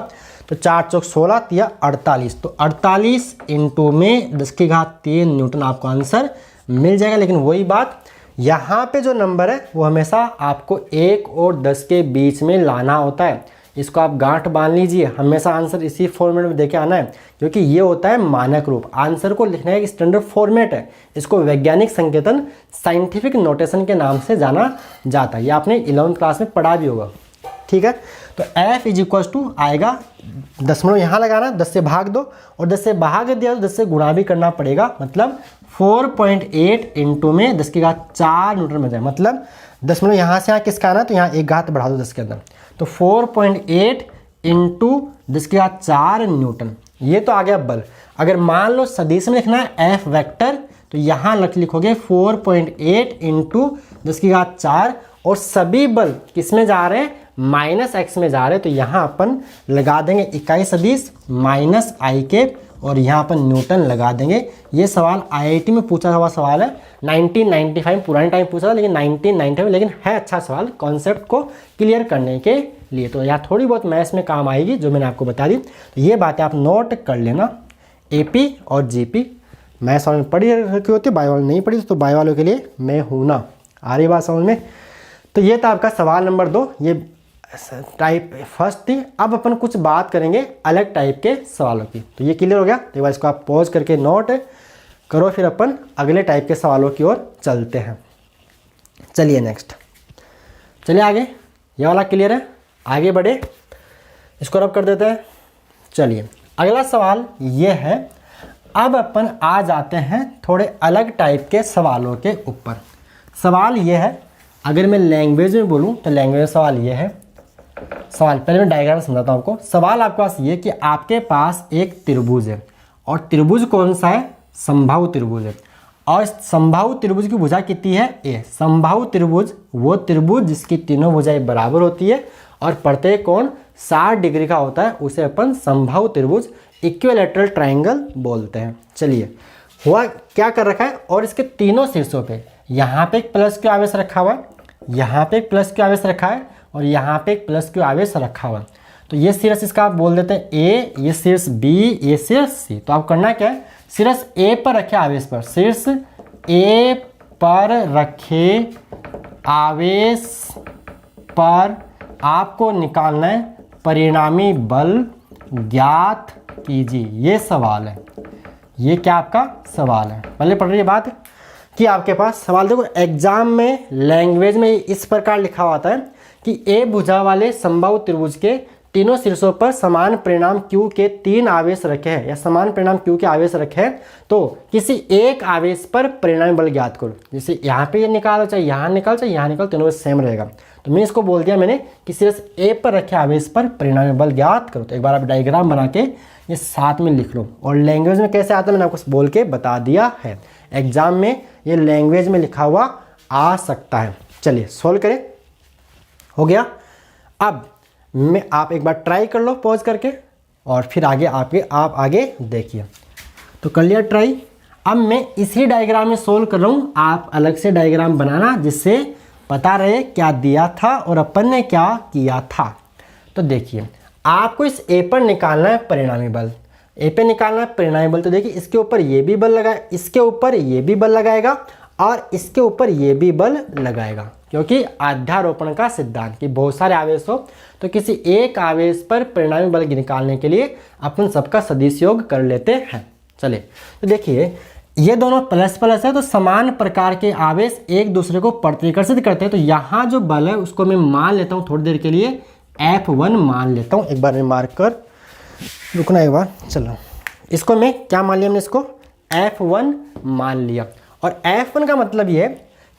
[SPEAKER 1] तो 4 चौक 16 तिया 48, तो 48 इंटू में 10 की घात 3 न्यूटन आपको आंसर मिल जाएगा। लेकिन वही बात, यहाँ पे जो नंबर है वो हमेशा आपको 1 और 10 के बीच में लाना होता है। इसको आप गांठ बांध लीजिए, हमेशा आंसर इसी फॉर्मेट में देके आना है, क्योंकि ये होता है मानक रूप। आंसर को लिखने का एक स्टैंडर्ड फॉर्मेट है, इसको वैज्ञानिक संकेतन साइंटिफिक नोटेशन के नाम से जाना जाता है। ये आपने 11वीं क्लास में पढ़ा भी होगा, ठीक है। तो f इज इक्वल टू आएगा, दशमलव यहाँ लगाना, 10 से भाग दो और 10 से भाग दिया तो 10 से गुणा भी करना पड़ेगा, मतलब 4.8 इंटू में 10 की घात 4 न्यूटन बन जाए। मतलब दशमलव यहाँ से यहाँ किसका आना, तो यहाँ एक घात बढ़ा दो 10 के अंदर, तो 4.8 इंटू 10 की घात 4 न्यूटन। ये तो आ गया बल। अगर मान लो सदिश में लिखना है एफ वेक्टर, तो यहाँ लिखोगे 4.8 इंटू 10 की घात 4 और सभी बल किस में जा रहे हैं, माइनस एक्स में जा रहे हैं। तो यहाँ अपन लगा देंगे इकाई सदिश माइनस आई के और यहाँ अपन न्यूटन लगा देंगे। ये सवाल आईआईटी में पूछा हुआ सवाल है, 1995 पुराने टाइम पूछा था, लेकिन 1995 लेकिन है अच्छा सवाल कॉन्सेप्ट को क्लियर करने के लिए। तो यहाँ थोड़ी बहुत मैथ्स में काम आएगी जो मैंने आपको बता दी। तो ये बातें आप नोट कर लेना। एपी और जीपी मैथ्स वालों ने पढ़ी रखी होती है, बायो वालों नहीं पढ़ी, तो बायो वालों के लिए मैं हूँ ना। आ रही बात समझ में। तो ये था आपका सवाल नंबर 2, ये टाइप फर्स्ट थी। अब अपन कुछ बात करेंगे अलग टाइप के सवालों की। तो ये क्लियर हो गया, तो एक बार इसको आप पॉज करके नोट करो, फिर अपन अगले टाइप के सवालों की ओर चलते हैं। चलिए नेक्स्ट, चलिए आगे। ये वाला क्लियर है, आगे बढ़े, इसको रब कर देते हैं। चलिए अगला सवाल ये है। अब अपन आ जाते हैं थोड़े अलग टाइप के सवालों के ऊपर। सवाल ये है, अगर मैं लैंग्वेज में बोलूँ तो लैंग्वेज में सवाल ये है। सवाल पहले मैं डायग्राम समझाता हूँ आपको। सवाल आपके पास ये कि आपके पास एक त्रिभुज है और त्रिभुज कौन सा है, समबाहु त्रिभुज है। और समबाहु त्रिभुज की भुजा कितनी है, ए। समबाहु त्रिभुज वो त्रिभुज जिसकी तीनों भुजाएं बराबर होती है और प्रत्येक कोण 60 डिग्री का होता है, उसे अपन समबाहु त्रिभुज इक्विलैटरल ट्राइंगल बोलते हैं। चलिए हुआ क्या कर रखा है, और इसके तीनों शीर्षों पे यहाँ पे एक प्लस क्यू आवेश रखा हुआ है, यहाँ पे एक प्लस क्यू आवेश रखा है और यहाँ पे एक प्लस क्यू आवेश रखा हुआ है। तो ये शीर्ष इसका आप बोल देते हैं ए, ये शीर्ष बी, ये शीर्ष सी। तो आप करना क्या है, शीर्ष ए पर रखे आवेश पर, शीर्ष ए पर रखे आवेश पर आपको निकालना है परिणामी बल ज्ञात कीजिए। ये सवाल है, ये क्या आपका सवाल है। पहले पढ़ रही बात कि आपके पास सवाल देखो, एग्जाम में लैंग्वेज में इस प्रकार लिखा होता है कि ए भुजा वाले समबाहु त्रिभुज के तीनों शीर्षों पर समान परिणाम क्यू के 3 आवेश रखे हैं या समान परिणाम क्यू के आवेश रखे हैं, तो किसी एक आवेश पर परिणामी बल ज्ञात करो। जैसे यहाँ पे ये निकालो, चाहे यहाँ निकाल, चाहे यहाँ निकाल, तीनों में सेम रहेगा। तो मैं इसको बोल दिया मैंने कि शीर्ष ए पर रखे आवेश पर परिणामी बल ज्ञात करो। तो एक बार आप डायग्राम बना के ये साथ में लिख लो। और लैंग्वेज में कैसे आता है मैंने आपको बोल के बता दिया है। एग्जाम में ये लैंग्वेज में लिखा हुआ आ सकता है। चलिए सॉल्व करें, हो गया। अब मैं आप एक बार ट्राई कर लो पॉज करके और फिर आगे आप आगे देखिए। तो कर लिया ट्राई। अब मैं इसी डायग्राम में सोल्व कर रहा हूँ, आप अलग से डायग्राम बनाना जिससे पता रहे क्या दिया था और अपन ने क्या किया था। तो देखिए आपको इस ए पर निकालना है परिणामी बल, ए पे निकालना है परिणामी बल। तो देखिए इसके ऊपर ये भी बल लगाए, इसके ऊपर ये भी बल लगाएगा और इसके ऊपर ये भी बल लगाएगा, क्योंकि अध्यारोपण का सिद्धांत कि बहुत सारे आवेश हो तो किसी एक आवेश पर परिणामी बल निकालने के लिए अपन सबका सदिश योग कर लेते हैं। चलिए तो देखिए ये दोनों प्लस प्लस है, तो समान प्रकार के आवेश एक दूसरे को प्रतिकर्षित करते हैं। तो यहाँ जो बल है उसको मैं मान लेता हूँ थोड़ी देर के लिए F1 मान लेता हूँ। एक बार मैं मार्क कर रुकना एक बार। चलो इसको मैं क्या मान लिया, हमने इसको F1 मान लिया। और F1 का मतलब ये है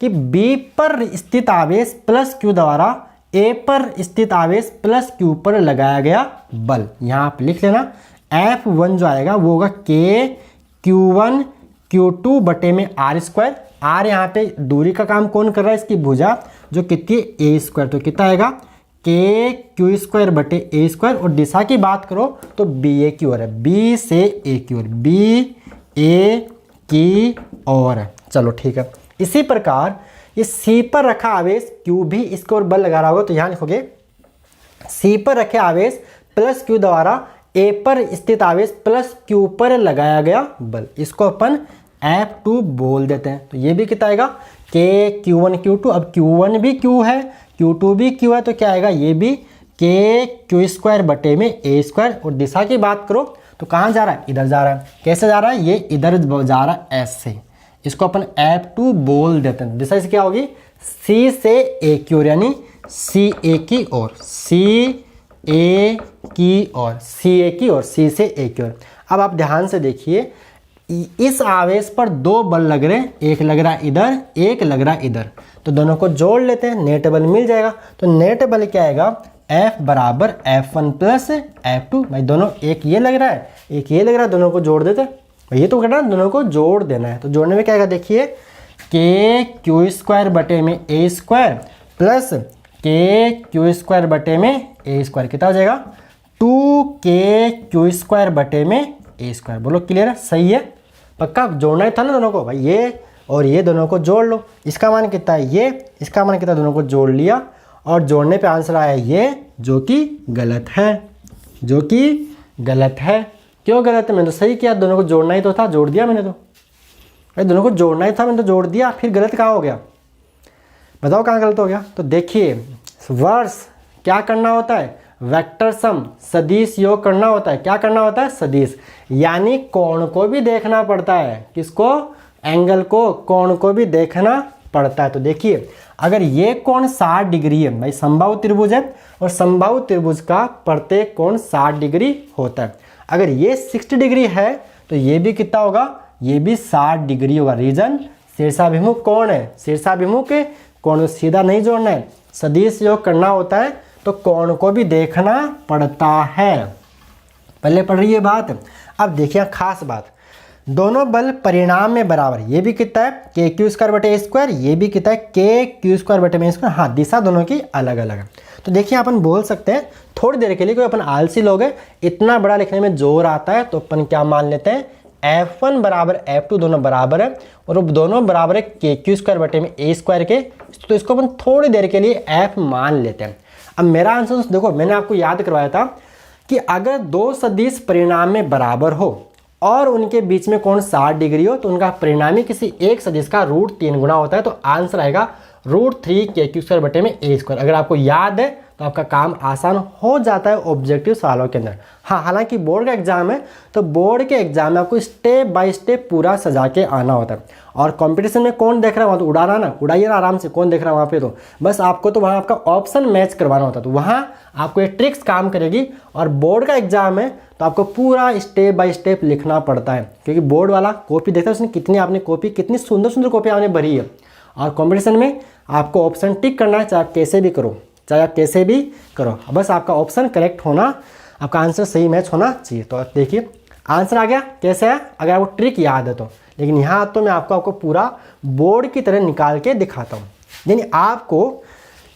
[SPEAKER 1] कि B पर स्थित आवेश प्लस Q द्वारा A पर स्थित आवेश प्लस Q पर लगाया गया बल। यहाँ आप लिख लेना F1 जो आएगा वो होगा K Q1 Q2 बटे में R²। R यहाँ पे दूरी का काम कौन कर रहा है, इसकी भुजा जो कितनी है A², तो कितना आएगा K Q² बटे A²। और दिशा की बात करो तो BA की ओर है, B से A की ओर, BA की ओर है। चलो ठीक है। इसी प्रकार ये C पर रखा आवेश Q भी इसके ओर बल लगा रहा होगा, तो यहाँ लिखोगे C पर रखे आवेश प्लस Q द्वारा A पर स्थित आवेश प्लस Q पर लगाया गया बल, इसको अपन F2 बोल देते हैं। तो ये भी कितना आएगा K Q1 Q2। अब Q1 भी Q है, Q2 भी Q है, तो क्या आएगा ये भी K Q² बटे में A²। और दिशा की बात करो तो कहाँ जा रहा है, इधर जा रहा है। कैसे जा रहा है, ये इधर जा रहा है S से, इसको अपन F2 बोल देते हैं। दिशा क्या होगी C से A की ओर, यानी CA की ओर, CA की ओर, CA की ओर, C से A की ओर। अब आप ध्यान से देखिए, इस आवेश पर दो बल लग रहे हैं, एक लग रहा है इधर, एक लग रहा है इधर, तो दोनों को जोड़ लेते हैं, नेट बल मिल जाएगा। तो नेट बल क्या आएगा, F बराबर F1 प्लस F2। भाई दोनों, एक ये लग रहा है एक ये लग रहा है, दोनों को जोड़ देते हैं। ये तो करना, दोनों को जोड़ देना है। तो जोड़ने में क्या आएगा, देखिए K Q² बटे में A² प्लस K Q² बटे में A², कितना हो जाएगा 2K Q² बटे में A²। बोलो क्लियर है, सही है, पक्का जोड़ना ही था ना दोनों को। भाई ये और ये दोनों को जोड़ लो, इसका मान कितना है ये, इसका मान कितना, दोनों को जोड़ लिया और जोड़ने पे आंसर आया ये, जो कि गलत है, जो कि गलत है। क्यों गलत है, मैंने तो सही किया, दोनों को जोड़ना ही तो था, जोड़ दिया मैंने तो। भाई दोनों को जोड़ना ही था, मैंने तो जोड़ दिया, फिर गलत कहाँ हो गया, बताओ कहाँ गलत हो गया। तो देखिए वर्ष क्या करना होता है, वेक्टर सम, सदिश योग करना होता है। क्या करना होता है, सदिश, यानी कोण को भी देखना पड़ता है। किसको, एंगल को, कोण को भी देखना पड़ता है। तो देखिए अगर ये कोण 60 डिग्री है, भाई समबाहु त्रिभुज है और समबाहु त्रिभुज का प्रत्येक कोण 60 डिग्री होता है। अगर ये 60 डिग्री है तो ये भी कितना होगा, ये भी 60 डिग्री होगा। रीजन शीर्षाभिमुख कोण है, शीर्षाभिमुख कोण सीधा नहीं जोड़ना है, सदिश योग करना होता है, तो कोण को भी देखना पड़ता है। पहले पढ़ रही है बात। अब देखिए खास बात, दोनों बल परिणाम में बराबर, ये भी कितना है K Q² बटे A², ये भी कितना है K Q² बटे में A²। हाँ, दिशा दोनों की अलग अलग है। तो देखिए अपन बोल सकते हैं थोड़ी देर के लिए, कोई अपन आलसी लोग हैं, इतना बड़ा लिखने में जोर आता है, तो अपन क्या मान लेते हैं F1 बराबर F2, दोनों बराबर है और वो दोनों बराबर है K Q² बटे में A² के, तो इसको अपन थोड़ी देर के लिए F मान लेते हैं। अब मेरा आंसर देखो, मैंने आपको याद करवाया था कि अगर दो सदिश परिणाम में बराबर हो और उनके बीच में कोण 60 डिग्री हो, तो उनका परिणामी किसी एक सदिश का √3 गुना होता है। तो आंसर आएगा √3 K Q² बटे में A²। अगर आपको याद है तो आपका काम आसान हो जाता है ऑब्जेक्टिव सवालों के अंदर। हाँ, हालांकि बोर्ड का एग्जाम है, तो बोर्ड के एग्जाम में आपको स्टेप बाय स्टेप पूरा सजा के आना होता है। और कंपटीशन में कौन देख रहा है वहाँ, तो उड़ाना ना, उड़ाइए ना आराम से, कौन देख रहा है वहाँ पे, तो बस आपको तो वहाँ आपका ऑप्शन मैच करवाना होता है। तो वहाँ आपको ये ट्रिक्स काम करेगी। और बोर्ड का एग्जाम है तो आपको पूरा स्टेप बाय स्टेप लिखना पड़ता है, क्योंकि बोर्ड वाला कॉपी देखता है उसने कितनी आपने कॉपी, कितनी सुंदर सुंदर कॉपी आपने भरी है। और कंपटीशन में आपको ऑप्शन टिक करना है, चाहे आप कैसे भी करो, चाहे आप कैसे भी करो, बस आपका ऑप्शन करेक्ट होना, आपका आंसर सही मैच होना चाहिए। तो देखिए आंसर आ गया, कैसे है, अगर आपको ट्रिक याद है तो। लेकिन यहाँ तो मैं आपको पूरा बोर्ड की तरह निकाल के दिखाता हूँ। यानी आपको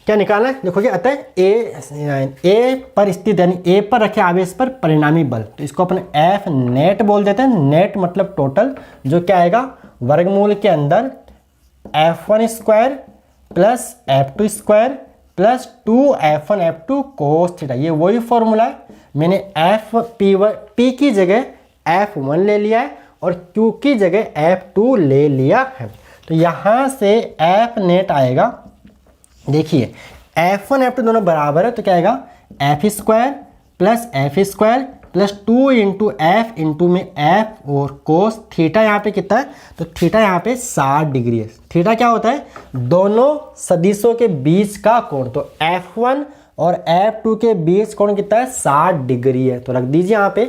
[SPEAKER 1] क्या निकालना है, देखोगे अतः ए पर स्थित, यानी ए पर रखे आवेश पर परिणामी बल, तो इसको अपन F नेट बोल देते हैं। नेट मतलब टोटल, जो क्या आएगा वर्गमूल के अंदर F1² plus F2² plus 2F1 F2 cos theta. ये वही फॉर्मूला है, मैंने P की जगह F1 ले लिया है और Q की जगह F2 ले लिया है। तो यहाँ से F नेट आएगा, देखिए F1 F2 दोनों बराबर है, तो क्या आएगा F² plus F² plus 2 into F into में F और कोस थीटा यहाँ पे कितना है, तो थीटा यहाँ पे 60 डिग्री है। थीटा क्या होता है, दोनों सदिशों के बीच का कोण, तो F1 और F2 के बीच कोण कितना है, 60 डिग्री है। तो रख दीजिए यहाँ पे,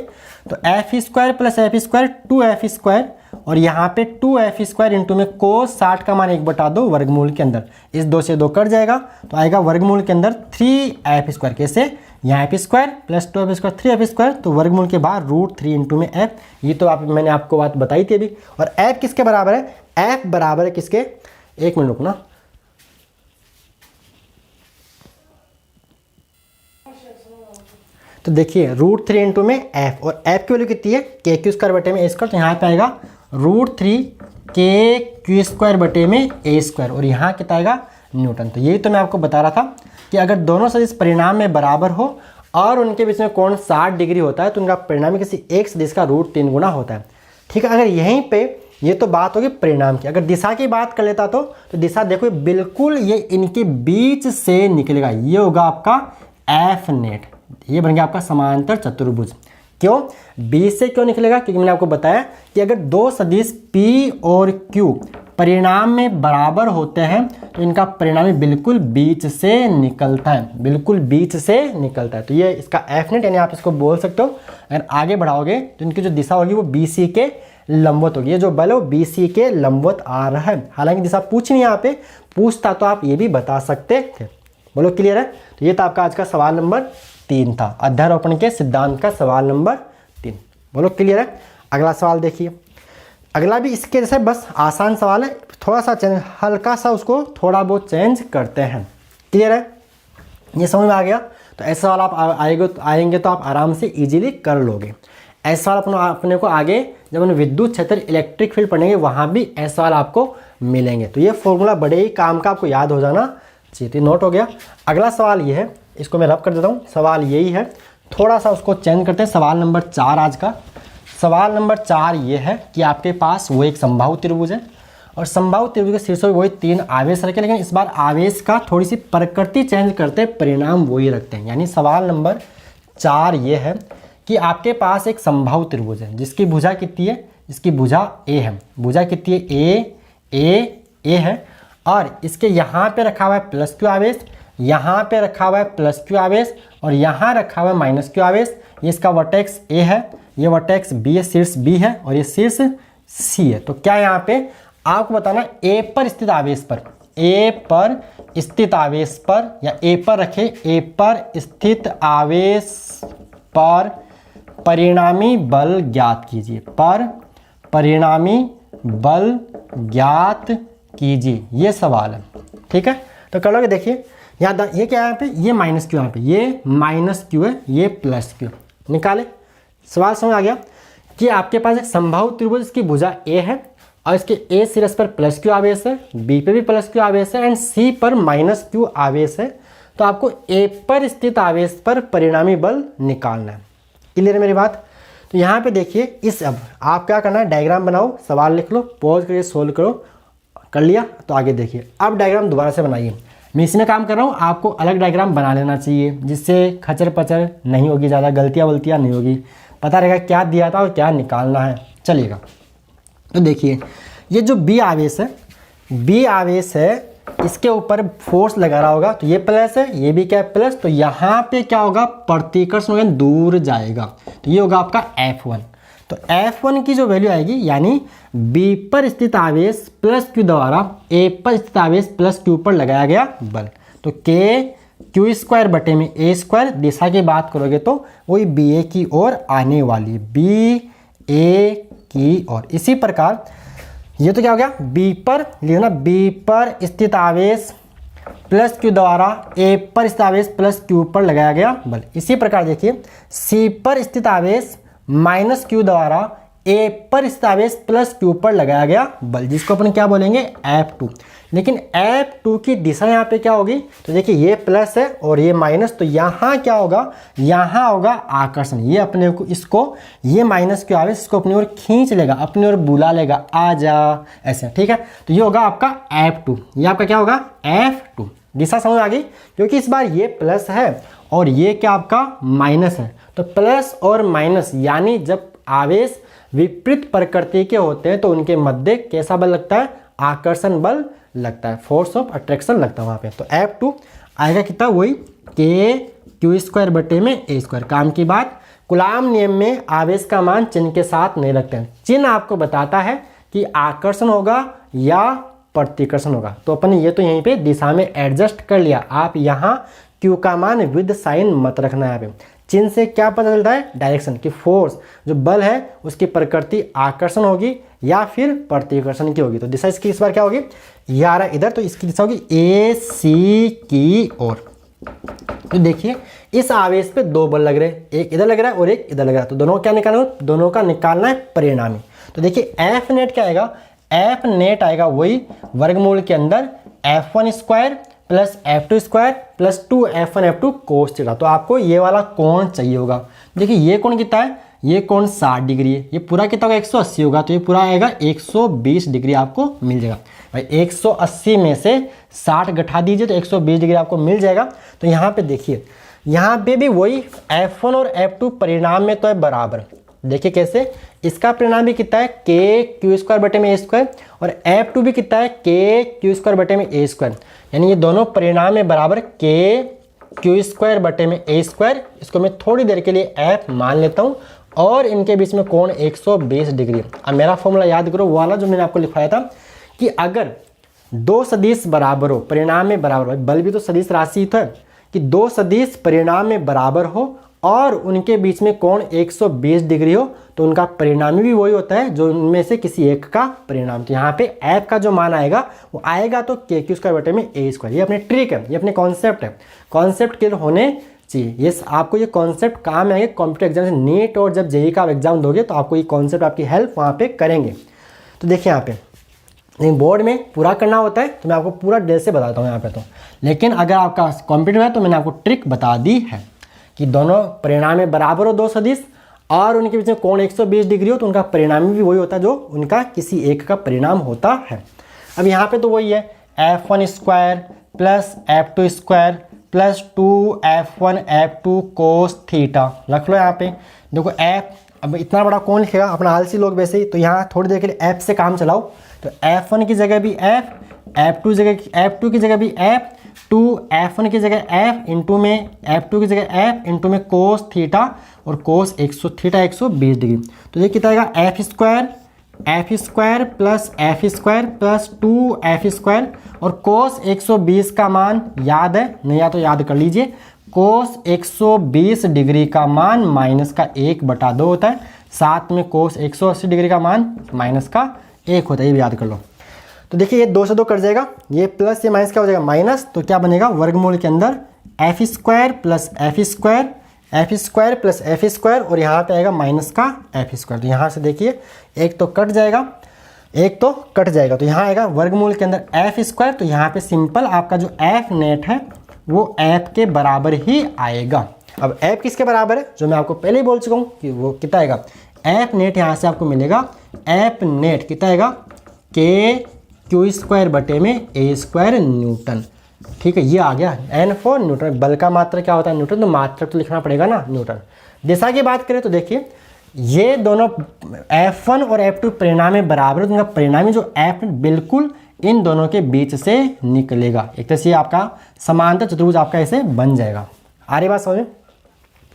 [SPEAKER 1] तो F² प्लस F² 2F² और यहाँ पे 2f² इंटू में कोस 60 का मान 1/2 वर्गमूल के अंदर, इस 2 से 2 कट जाएगा तो आएगा वर्गमूल के अंदर 3f²। कैसे, यहाँ f² प्लस 2f² 3f², तो वर्गमूल के बाहर √3 इंटू में f। ये तो मैंने आपको बात बताई थी अभी। और f किसके बराबर है, f बराबर है किसके, एक मिनट रुकना, तो देखिए √3 इंटू में f, और f की वैल्यू कितनी है k² बटे में a², तो यहाँ पे आएगा √3 k² बटे में a², और यहाँ कितना आएगा न्यूटन। तो यही तो मैं आपको बता रहा था कि अगर दोनों सदिश परिणाम में बराबर हो और उनके बीच में कोण 60 डिग्री होता है तो उनका परिणाम किसी एक सदिश का √3 गुना होता है। ठीक है, अगर यहीं पे ये तो बात होगी परिणाम की, अगर दिशा की बात कर लेता तो दिशा देखो बिल्कुल ये इनके बीच से निकलेगा, ये होगा आपका एफ नेट, ये बन गया आपका समांतर चतुर्भुज। क्यों, बीच से क्यों निकलेगा, क्योंकि मैंने आपको बताया कि अगर दो सदिश P और Q परिणाम में बराबर होते हैं तो इनका परिणामी बिल्कुल बीच से निकलता है, बिल्कुल बीच से निकलता है। तो ये इसका एफ नेट, यानी आप इसको बोल सकते हो अगर आगे बढ़ाओगे तो इनकी जो दिशा होगी वो BC के लंबवत होगी। ये जो बल है वो BC के लंबवत आ रहा है। हालांकि दिशा पूछ नहीं, यहाँ पे पूछता तो आप ये भी बता सकते थे। बोलो क्लियर है। तो ये था आपका आज का सवाल नंबर 3 था, अध्यारोपण के सिद्धांत का सवाल नंबर 3। बोलो क्लियर है। अगला सवाल देखिए, अगला भी इसके जैसे बस आसान सवाल है, थोड़ा सा चेंज, हल्का सा उसको थोड़ा बहुत चेंज करते हैं। क्लियर है, ये समझ में आ गया। तो ऐसे सवाल आप आएंगे तो आप आराम से इजीली कर लोगे। ऐसे सवाल अपने को आगे जब हम विद्युत क्षेत्र इलेक्ट्रिक फील्ड पढ़ेंगे वहाँ भी ऐसे सवाल आपको मिलेंगे। तो ये फॉर्मूला बड़े ही काम का आपको याद हो जाना चाहिए। नोट हो गया। अगला सवाल ये है, इसको मैं रब कर देता हूँ। सवाल यही है, थोड़ा सा उसको चेंज करते हैं। सवाल नंबर 4 आज का सवाल नंबर 4 ये है कि आपके पास वो एक समबाहु त्रिभुज है और समबाहु त्रिभुज के शीर्षों वही 3 आवेश रखे, लेकिन इस बार आवेश का थोड़ी सी प्रकृति चेंज करते, परिणाम वही रखते हैं। यानी सवाल नंबर 4 ये है कि आपके पास एक समबाहु त्रिभुज है जिसकी भुजा कितनी है, इसकी भुजा A है, भुजा कितनी है A है, और इसके यहाँ पे रखा हुआ है +q आवेश, यहाँ पे रखा हुआ है +q आवेश और यहाँ रखा हुआ है -q आवेश। ये इसका वर्टेक्स A है, ये वर्टेक्स B है, शीर्ष B है और ये शीर्ष C है। तो क्या यहाँ पे आपको बताना A पर स्थित आवेश पर, A पर स्थित आवेश पर, या A पर रखे, A पर स्थित आवेश पर परिणामी बल ज्ञात कीजिए, पर परिणामी बल ज्ञात कीजिए, ये सवाल है। ठीक है, तो कर लोगे। देखिए यहाँ ये क्या है, यहाँ पे ये -q, यहाँ पे ये -q है, ये +q, निकाले। सवाल समझ आ गया कि आपके पास एक समबाहु त्रिभुज, इसकी भुजा A है और इसके A शीर्ष पर +q आवेश है, B पे भी +q आवेश है एंड C पर -q आवेश है। तो आपको A पर स्थित आवेश पर परिणामी बल निकालना है। क्लियर है मेरी बात। तो यहाँ पे देखिए, इस अब आप क्या करना है, डायग्राम बनाओ, सवाल लिख लो, पॉज करके सोल्व करो। कर लिया तो आगे देखिए, अब डायग्राम दोबारा से बनाइए। मैं इसमें काम कर रहा हूँ, आपको अलग डायग्राम बना लेना चाहिए जिससे खचर पचर नहीं होगी, ज़्यादा गलतियाँ वलतियाँ नहीं होगी, पता रहेगा क्या दिया था और क्या निकालना है। चलिएगा, तो देखिए ये जो B आवेश है, B आवेश है, इसके ऊपर फोर्स लगा रहा होगा, तो ये प्लस है, ये भी क्या है प्लस, तो यहाँ पे क्या होगा, प्रतिकर्षण होगा, दूर जाएगा, तो ये होगा आपका F1। तो F1 की जो वैल्यू आएगी, यानी B पर स्थित आवेश +q द्वारा A पर स्थित आवेश +q पर लगाया गया बल, तो KQ² बटे में A²। दिशा की बात करोगे तो वही BA की ओर आने वाली, BA की ओर। इसी प्रकार ये तो क्या हो गया, B पर लिखना, B पर स्थित आवेश +q द्वारा A पर स्थित आवेश +q पर लगाया गया बल। इसी प्रकार देखिए C पर स्थित आवेश -q द्वारा A पर स्थित आवेश +q पर लगाया गया बल, जिसको अपन क्या बोलेंगे, F2। लेकिन F2 की दिशा यहाँ पे क्या होगी, तो देखिए ये प्लस है और ये माइनस, तो यहाँ क्या होगा, यहाँ होगा आकर्षण। ये अपने को इसको, ये -q आवेश इसको अपनी ओर खींच लेगा, अपनी ओर बुला लेगा, आ जा, ऐसे। ठीक है, तो ये होगा आपका F2, ये आपका क्या होगा, F2। दिशा समझ आ गई, क्योंकि इस बार ये प्लस है और ये क्या आपका माइनस है। तो प्लस और माइनस, यानी जब आवेश विपरीत प्रकृति के होते हैं तो उनके मध्य कैसा बल लगता है, आकर्षण बल लगता है, फोर्स ऑफ अट्रैक्शन लगता है वहाँ पे। तो F2 आएगा कितना, वही KQ² बटे में A²। काम की बात, कूलाम नियम में आवेश का मान चिन्ह के साथ नहीं रखते हैं। चिन्ह आपको बताता है कि आकर्षण होगा या प्रतिकर्षण होगा। तो अपन ये तो यहीं पे दिशा में एडजस्ट कर लिया। आप यहाँ Q का मान विद साइन मत रखना। यहाँ पे चिन्ह से क्या पता चलता है, डायरेक्शन की फोर्स जो बल है उसकी प्रकृति आकर्षण होगी या फिर प्रतिकर्षण की होगी। तो दिशा इसकी इस बार क्या होगी, 11 इधर, तो इसकी दिशा होगी AC की ओर। तो देखिए इस आवेश पे दो बल लग रहे हैं, एक इधर लग रहा है और एक इधर लग रहा है। तो दोनों क्या निकालना है, दोनों का निकालना है परिणामी। तो देखिए F नेट क्या आएगा, F नेट आएगा वही वर्गमूल के अंदर F1 square plus F2 square plus 2F1 F2 cos theta. तो आपको ये वाला कोण चाहिए होगा। देखिए ये कोण कितना है, ये कोण 60 डिग्री है, ये पूरा कितना होगा 180 होगा, तो ये पूरा आएगा 120 डिग्री आपको मिल जाएगा। भाई 180 में से 60 घटा दीजिए तो 120 डिग्री आपको मिल जाएगा। तो यहाँ पे देखिए, यहाँ पे भी वही F1 और F2 परिणाम में तो है बराबर। देखिए कैसे, इसका परिणाम भी कितना है k q स्क्वायर बटे में a स्क्वायर, और F2 भी कितना है k q स्क्वायर बटे में a स्क्वायर। यानी ये दोनों परिणाम में बराबर k q स्क्वायर बटे में a स्क्वायर। इसको मैं थोड़ी देर के लिए f मान लेता हूँ, और इनके बीच में कोण 120 डिग्री। अब मेरा फॉर्मूला याद करो, वो वाला जो मैंने आपको लिखवाया था कि अगर दो सदिश बराबर हो, परिणाम में बराबर हो, बल भी तो सदिश राशि तो है, कि दो सदिश परिणाम में बराबर हो और उनके बीच में कोण 120 डिग्री हो, तो उनका परिणामी भी वही होता है जो उनमें से किसी एक का परिणाम। तो यहाँ पे f का जो मान आएगा वो आएगा तो k q स्क्वायर बटे में a स्क्वायर। ये अपने ट्रिक है, ये अपने कॉन्सेप्ट है, कॉन्सेप्ट क्लियर होने चाहिए। ये आपको ये कॉन्सेप्ट काम आएंगे कॉम्पिटिटिव एग्जाम से, नीट और जब जेईई का आप एग्जाम दोगे तो आपको ये कॉन्सेप्ट आपकी हेल्प वहाँ पे करेंगे। तो देखिए यहाँ पे नहीं बोर्ड में पूरा करना होता है तो मैं आपको पूरा डिटेल से बताता हूँ यहाँ पे। तो लेकिन अगर आपका कॉम्पिटिटिव है तो मैंने आपको ट्रिक बता दी है कि दोनों परिणाम में बराबर हो दो सदिश और उनके बीच में कोण 120 डिग्री हो, तो उनका परिणामी भी वही होता है जो उनका किसी एक का परिणाम होता है। अब यहाँ पे तो वही है F1 square plus F2 square plus 2F1 F2 cos theta. रख लो यहाँ पे। देखो F, अब इतना बड़ा कौन लिखेगा, अपना आलसी लोग वैसे ही, तो यहाँ थोड़ी देर के लिए F से काम चलाओ। तो F1 की जगह भी F, F2 की जगह भी F, 2F1 की जगह F इंटू में F2 की जगह F इंटू में कोस थीटा, और कोस 120 डिग्री। तो ये कितना आएगा F square plus F square plus 2F square, और कोस 120 का मान याद है नहीं, या तो याद कर लीजिए। कोस 120 डिग्री का मान माइनस का 1/2 होता है, साथ में कोस 180 डिग्री का मान माइनस का 1 होता है, ये भी याद कर लो। तो देखिए ये 2 से 2 कट जाएगा, ये प्लस ये माइनस क्या हो जाएगा माइनस, तो क्या बनेगा वर्गमूल के अंदर F square plus F square plus F square, और यहाँ पे आएगा माइनस का F स्क्वायर। तो यहाँ से देखिए एक तो कट जाएगा, एक तो कट जाएगा, तो यहाँ आएगा वर्गमूल के अंदर F स्क्वायर। तो यहाँ पे सिंपल आपका जो F नेट है वो F के बराबर ही आएगा। अब F किसके बराबर है, जो मैं आपको पहले ही बोल चुका हूँ कि वो कितना आएगा, F नेट यहाँ से आपको मिलेगा, F नेट कितना आएगा k q स्क्वायर बटे में a स्क्वायर न्यूटन। ठीक है, ये आ गया n फॉर न्यूटन। बल का मात्रक क्या होता है न्यूटन, तो मात्रक तो लिखना पड़ेगा ना न्यूटन। दिशा की बात करें तो देखिए ये दोनों F1 और F2 परिणाम में बराबर है, तो उनका परिणामी जो F बिल्कुल इन दोनों के बीच से निकलेगा। एक तरह से आपका समांतर चतुर्भुज आपका ऐसे बन जाएगा। आ रही बात समझ में।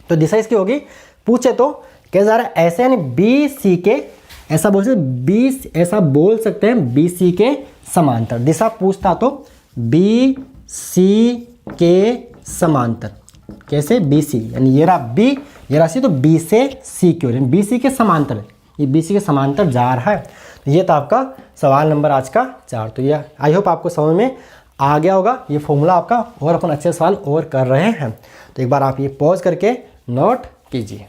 [SPEAKER 1] तो दिशा इसकी होगी, पूछे तो क्या जा रहा है ऐसे, यानी बी सी के, ऐसा बोल सकते हैं बी सी के समांतर। दिशा पूछता तो बी सी के समांतर, कैसे बी सी, यानी ये रहा बी, ये राशि, तो बी से सी की ओर, बी सी के समांतर है, ये बी सी के समांतर जा रहा है। तो ये था आपका सवाल नंबर आज का 4। तो ये आई होप आपको समझ में आ गया होगा ये फॉर्मूला आपका, और अपन अच्छे सवाल और कर रहे हैं। तो एक बार आप ये पॉज करके नोट कीजिए।